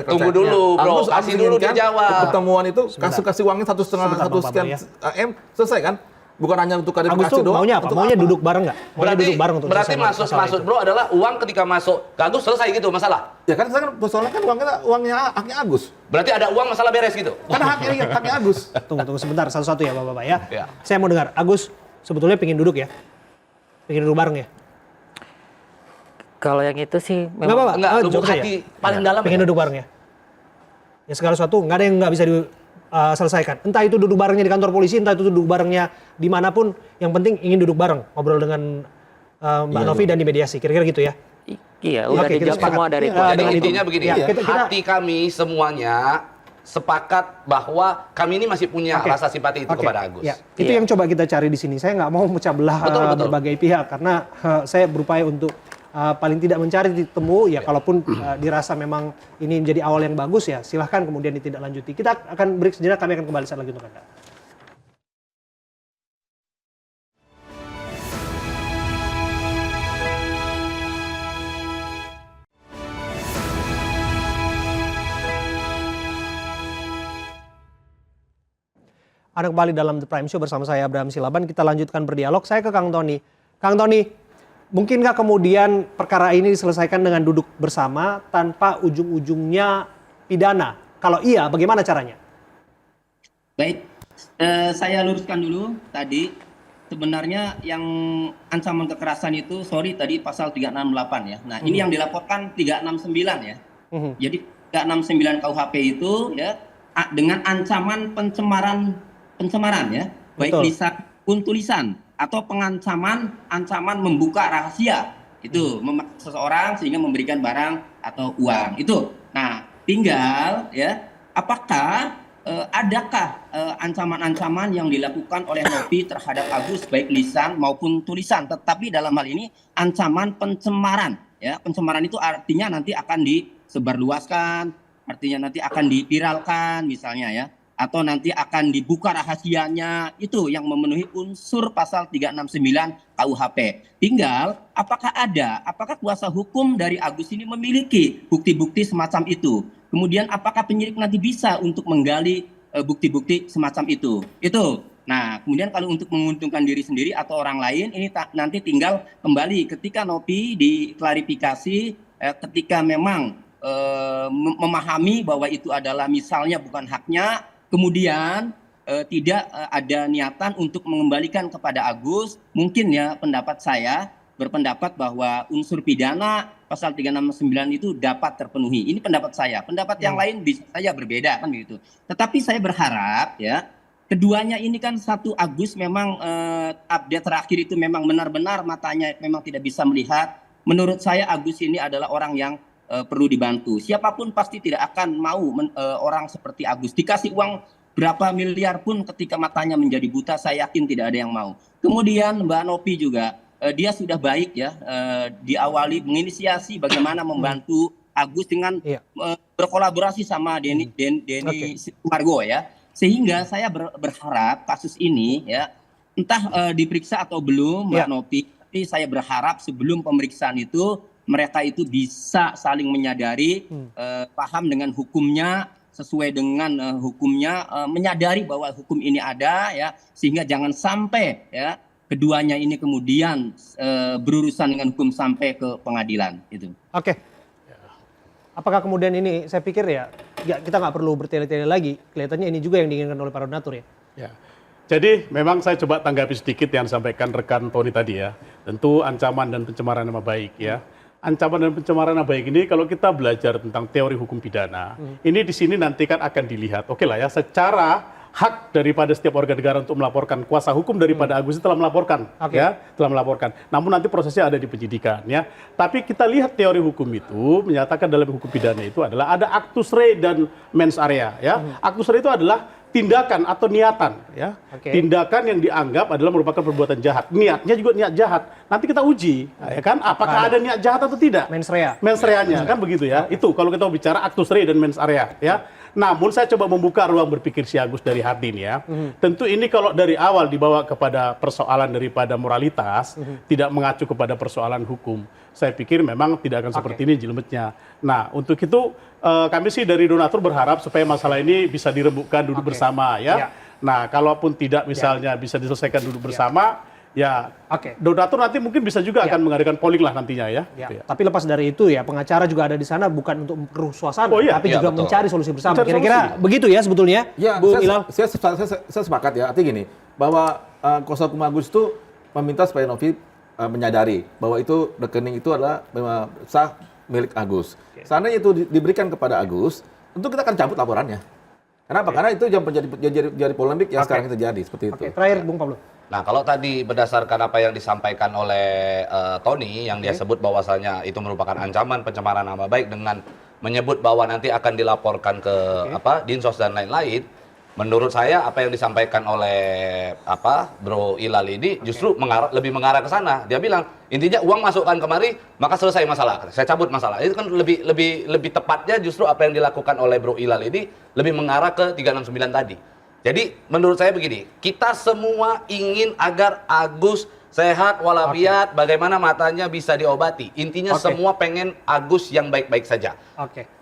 Tunggu dulu bro, kasih dulu dia jawab. Pertemuan itu kasih uangnya 1,5 sekian M, selesai kan? Bukan hanya untuk klarifikasi doang. Maunya apa? Maunya duduk bareng nggak? Berarti maksud bro adalah uang ketika masuk ke Agus selesai gitu masalah? Ya kan soalnya kan uangnya haknya Agus. Berarti ada uang masalah beres gitu? Karena haknya Agus. Tunggu sebentar, satu-satu ya Bapak-Bapak ya. Saya mau dengar, Agus sebetulnya pengen duduk ya? Pengen duduk bareng ya? Kalau yang itu sih memang enggak, lubuk hati paling dalam. Pengen duduk bareng ya? Ya segala sesuatu nggak ada yang nggak bisa selesaikan. Entah itu duduk barengnya di kantor polisi, entah itu duduk barengnya dimanapun. Yang penting ingin duduk bareng, ngobrol dengan Mbak Novi dan di mediasi. Kira-kira gitu ya? Iya, udah dijawab semua dari itu. Jadi intinya begini, hati kami semuanya sepakat bahwa kami ini masih punya rasa simpati itu kepada Agus. Ya, itu yang coba kita cari di sini. Saya nggak mau memecah belah berbagai pihak karena saya berupaya untuk paling tidak mencari titik temu ya, kalaupun dirasa memang ini menjadi awal yang bagus ya silahkan kemudian ditindaklanjuti. Kita akan break sejenak, kami akan kembali saat lagi untuk Anda. Anda kembali dalam The Prime Show bersama saya Abraham Silaban. Kita lanjutkan berdialog. Saya ke Kang Tony. Kang Tony, mungkinkah kemudian perkara ini diselesaikan dengan duduk bersama tanpa ujung-ujungnya pidana? Kalau iya, bagaimana caranya? Baik, saya luruskan dulu tadi. Sebenarnya yang ancaman kekerasan itu, tadi pasal 368 ya. Nah, ini yang dilaporkan 369 ya. Jadi 369 KUHP itu ya dengan ancaman pencemaran ya, baik Betul. lisan pun tulisan atau ancaman membuka rahasia itu memaksa seseorang sehingga memberikan barang atau uang itu. Nah, tinggal ya apakah adakah ancaman-ancaman yang dilakukan oleh Nopi terhadap Agus baik lisan maupun tulisan, tetapi dalam hal ini ancaman pencemaran ya. Pencemaran itu artinya nanti akan disebarluaskan, artinya nanti akan dipiralkan misalnya ya, atau nanti akan dibuka rahasianya, itu yang memenuhi unsur pasal 369 KUHP. Tinggal apakah kuasa hukum dari Agus ini memiliki bukti-bukti semacam itu. Kemudian apakah penyidik nanti bisa untuk menggali bukti-bukti semacam itu. Itu. Nah, kemudian kalau untuk menguntungkan diri sendiri atau orang lain, ini nanti tinggal kembali ketika Nopi diklarifikasi, ketika memang memahami bahwa itu adalah misalnya bukan haknya, kemudian tidak ada niatan untuk mengembalikan kepada Agus, mungkin ya pendapat saya berpendapat bahwa unsur pidana pasal 369 itu dapat terpenuhi. Ini pendapat saya. Pendapat yang lain bisa saja berbeda kan begitu. Tetapi saya berharap ya keduanya ini kan satu, Agus memang update terakhir itu memang benar-benar matanya memang tidak bisa melihat. Menurut saya Agus ini adalah orang yang perlu dibantu. Siapapun pasti tidak akan mau orang seperti Agus dikasih uang berapa miliar pun ketika matanya menjadi buta, saya yakin tidak ada yang mau. Kemudian Mbak Nopi juga dia sudah baik ya, diawali menginisiasi bagaimana membantu Agus dengan berkolaborasi sama Denny Sumargo ya, sehingga saya berharap kasus ini ya entah diperiksa atau belum Mbak Nopi, tapi saya berharap sebelum pemeriksaan itu mereka itu bisa saling menyadari, paham dengan hukumnya, sesuai dengan hukumnya, menyadari bahwa hukum ini ada ya, sehingga jangan sampai ya keduanya ini kemudian berurusan dengan hukum sampai ke pengadilan itu. Oke. Apakah kemudian ini, saya pikir ya kita nggak perlu bertele-tele lagi. Kelihatannya ini juga yang diinginkan oleh para donatur ya. Ya. Jadi memang saya coba tanggapi sedikit yang disampaikan rekan Tony tadi ya. Tentu ancaman dan pencemaran nama baik ya. Ancaman dan pencemaran nama baik ini kalau kita belajar tentang teori hukum pidana, ini di sini nanti kan akan dilihat. Oke lah ya, secara hak daripada setiap warga negara untuk melaporkan, kuasa hukum daripada Agus telah melaporkan, ya, telah melaporkan. Namun nanti prosesnya ada di penyidikan, ya. Tapi kita lihat teori hukum itu menyatakan dalam hukum pidana itu adalah ada actus rei dan mens area, ya. Actus rei itu adalah tindakan atau niatan, ya. Tindakan yang dianggap adalah merupakan perbuatan jahat. Niatnya juga niat jahat. Nanti kita uji, ya kan? Apakah ada niat jahat atau tidak? Mens rea. Mens reanya, kan begitu ya. Itu kalau kita bicara actus rei dan mens area, ya. Namun saya coba membuka ruang berpikir si Agus dari hati ini ya. Tentu ini kalau dari awal dibawa kepada persoalan daripada moralitas, tidak mengacu kepada persoalan hukum, saya pikir memang tidak akan seperti ini jelimetnya. Nah, untuk itu kami sih dari donatur berharap supaya masalah ini bisa dirembukkan duduk bersama ya. Nah, kalaupun tidak misalnya bisa diselesaikan duduk bersama, ya, donatur nanti mungkin bisa juga akan mengadakan polling lah nantinya ya. Ya. Tapi lepas dari itu ya, pengacara juga ada di sana bukan untuk memperkeruh suasana, tapi juga betul. mencari solusi bersama. Mencari Kira-kira begitu ya sebetulnya, ya, Bu Ilal? Saya sepakat ya. Artinya gini, bahwa kuasa hukum Agus itu meminta supaya Novi menyadari bahwa itu rekening itu adalah sah milik Agus. Seandainya itu diberikan kepada Agus, tentu kita akan cabut laporannya. Kenapa? Karena itu yang menjadi polemik yang sekarang terjadi seperti itu. Terakhir, Bung Pablo. Nah, kalau tadi berdasarkan apa yang disampaikan oleh Tony, yang dia sebut bahwasanya itu merupakan ancaman pencemaran nama baik dengan menyebut bahwa nanti akan dilaporkan ke Dinsos dan lain-lain, menurut saya apa yang disampaikan oleh Bro Ilal ini justru lebih mengarah ke sana. Dia bilang intinya uang masukkan kemari maka selesai masalah. Saya cabut masalah. Itu kan lebih tepatnya justru apa yang dilakukan oleh Bro Ilal ini lebih mengarah ke 369 tadi. Jadi menurut saya begini, kita semua ingin agar Agus sehat walafiat, bagaimana matanya bisa diobati. Intinya semua pengen Agus yang baik-baik saja.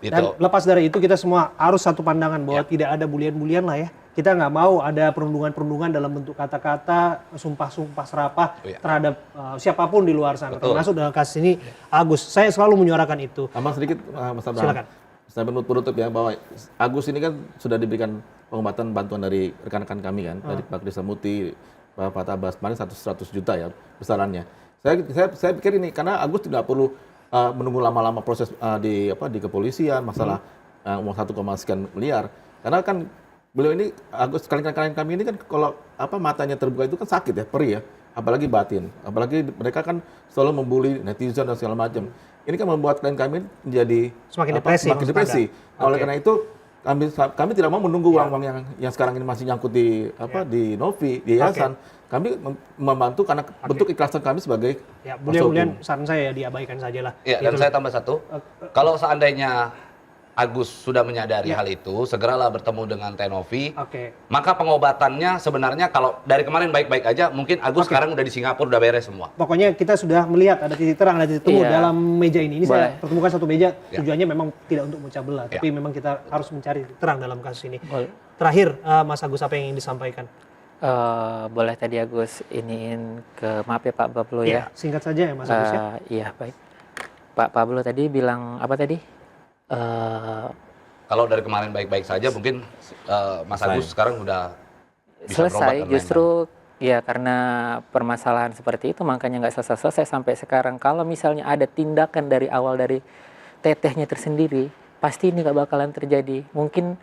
Gitu. Dan lepas dari itu kita semua harus satu pandangan bahwa tidak ada bulian-bulian lah ya. Kita nggak mau ada perundungan-perundungan dalam bentuk kata-kata, sumpah-sumpah serapah terhadap siapapun di luar sana. Termasuk dalam kasus ini Agus. Saya selalu menyuarakan itu. Tambah sedikit, Mas Abraham. Silakan. Saya penutup ya bahwa Agus ini kan sudah diberikan pengobatan bantuan dari rekan-rekan kami kan, dari Pak Krisa Muti, Pak Tabas, kemarin 100 juta ya besarannya. Saya pikir ini karena Agus tidak perlu menunggu lama-lama proses di kepolisian, masalah uang 1, sekian miliar. Karena kan beliau ini, klien kami ini kan kalau matanya terbuka itu kan sakit ya, perih ya. Apalagi batin. Apalagi mereka kan selalu membuli netizen dan segala macam. Ini kan membuat klien kami menjadi semakin depresi. Oleh karena itu kami tidak mau menunggu uang-uang yang sekarang ini masih nyangkut di di Novi, di yayasan. Kami membantu karena bentuk ikhlasan kami sebagai mudah-mudahan saran saya diabaikan saja lah. Ya, dan saya tambah satu. Kalau seandainya Agus sudah menyadari hal itu, segeralah bertemu dengan Tenovi. Maka pengobatannya sebenarnya kalau dari kemarin baik-baik aja, mungkin Agus sekarang udah di Singapura, udah beres semua. Pokoknya kita sudah melihat ada titik terang, ada titik temu dalam meja ini. Ini saya pertemukan satu meja, tujuannya memang tidak untuk memecah belah, tapi memang kita harus mencari titik terang dalam kasus ini. Terakhir, Mas Agus, apa yang ingin disampaikan? Boleh tadi Agus iniin ke, maaf ya Pak Pablo ya. Singkat saja ya Mas Agus ya. Iya, baik. Pak Pablo tadi bilang apa tadi? Kalau dari kemarin baik-baik saja, mungkin Mas Agus sekarang udah bisa selesai. Justru ya karena permasalahan seperti itu makanya nggak selesai sampai sekarang. Kalau misalnya ada tindakan dari awal dari tetehnya tersendiri, pasti ini nggak bakalan terjadi. Mungkin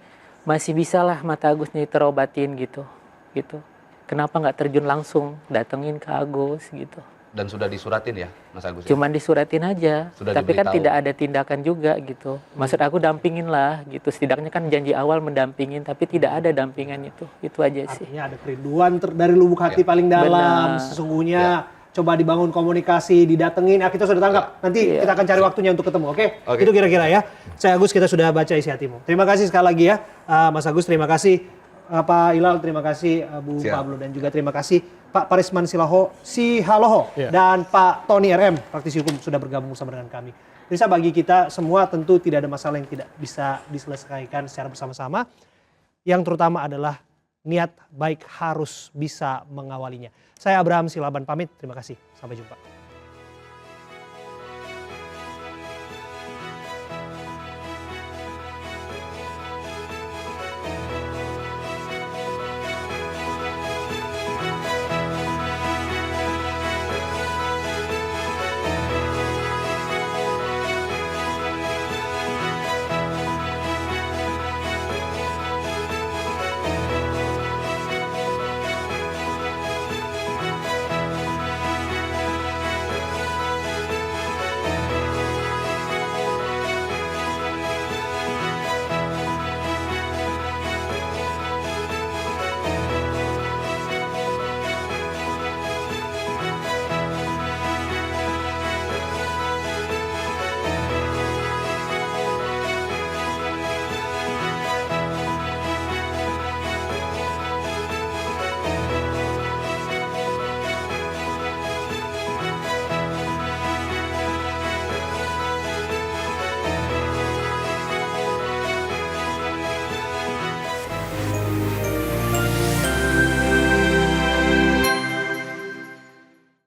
masih bisalah mata Agus nih terobatin gitu. Kenapa nggak terjun langsung datengin ke Agus gitu? Dan sudah disuratin ya, Mas Agus? Cuman disuratin aja, tapi kan tidak ada tindakan juga gitu. Maksud aku dampingin lah gitu, setidaknya kan janji awal mendampingin, tapi tidak ada dampingan itu aja sih. Artinya ada kerinduan dari lubuk hati paling dalam, sesungguhnya coba dibangun komunikasi, didatengin, kita sudah tangkap. Nanti kita akan cari waktunya untuk ketemu, oke? Itu kira-kira ya. Saya Agus, kita sudah baca isi hatimu. Terima kasih sekali lagi ya, Mas Agus, terima kasih. Pak Hilal, terima kasih Bu Pablo, dan juga terima kasih Pak Parisman Sihaloho dan Pak Tony RM, praktisi hukum, sudah bergabung bersama dengan kami. Bisa bagi kita semua tentu tidak ada masalah yang tidak bisa diselesaikan secara bersama-sama. Yang terutama adalah niat baik harus bisa mengawalinya. Saya Abraham Silaban pamit, terima kasih, sampai jumpa.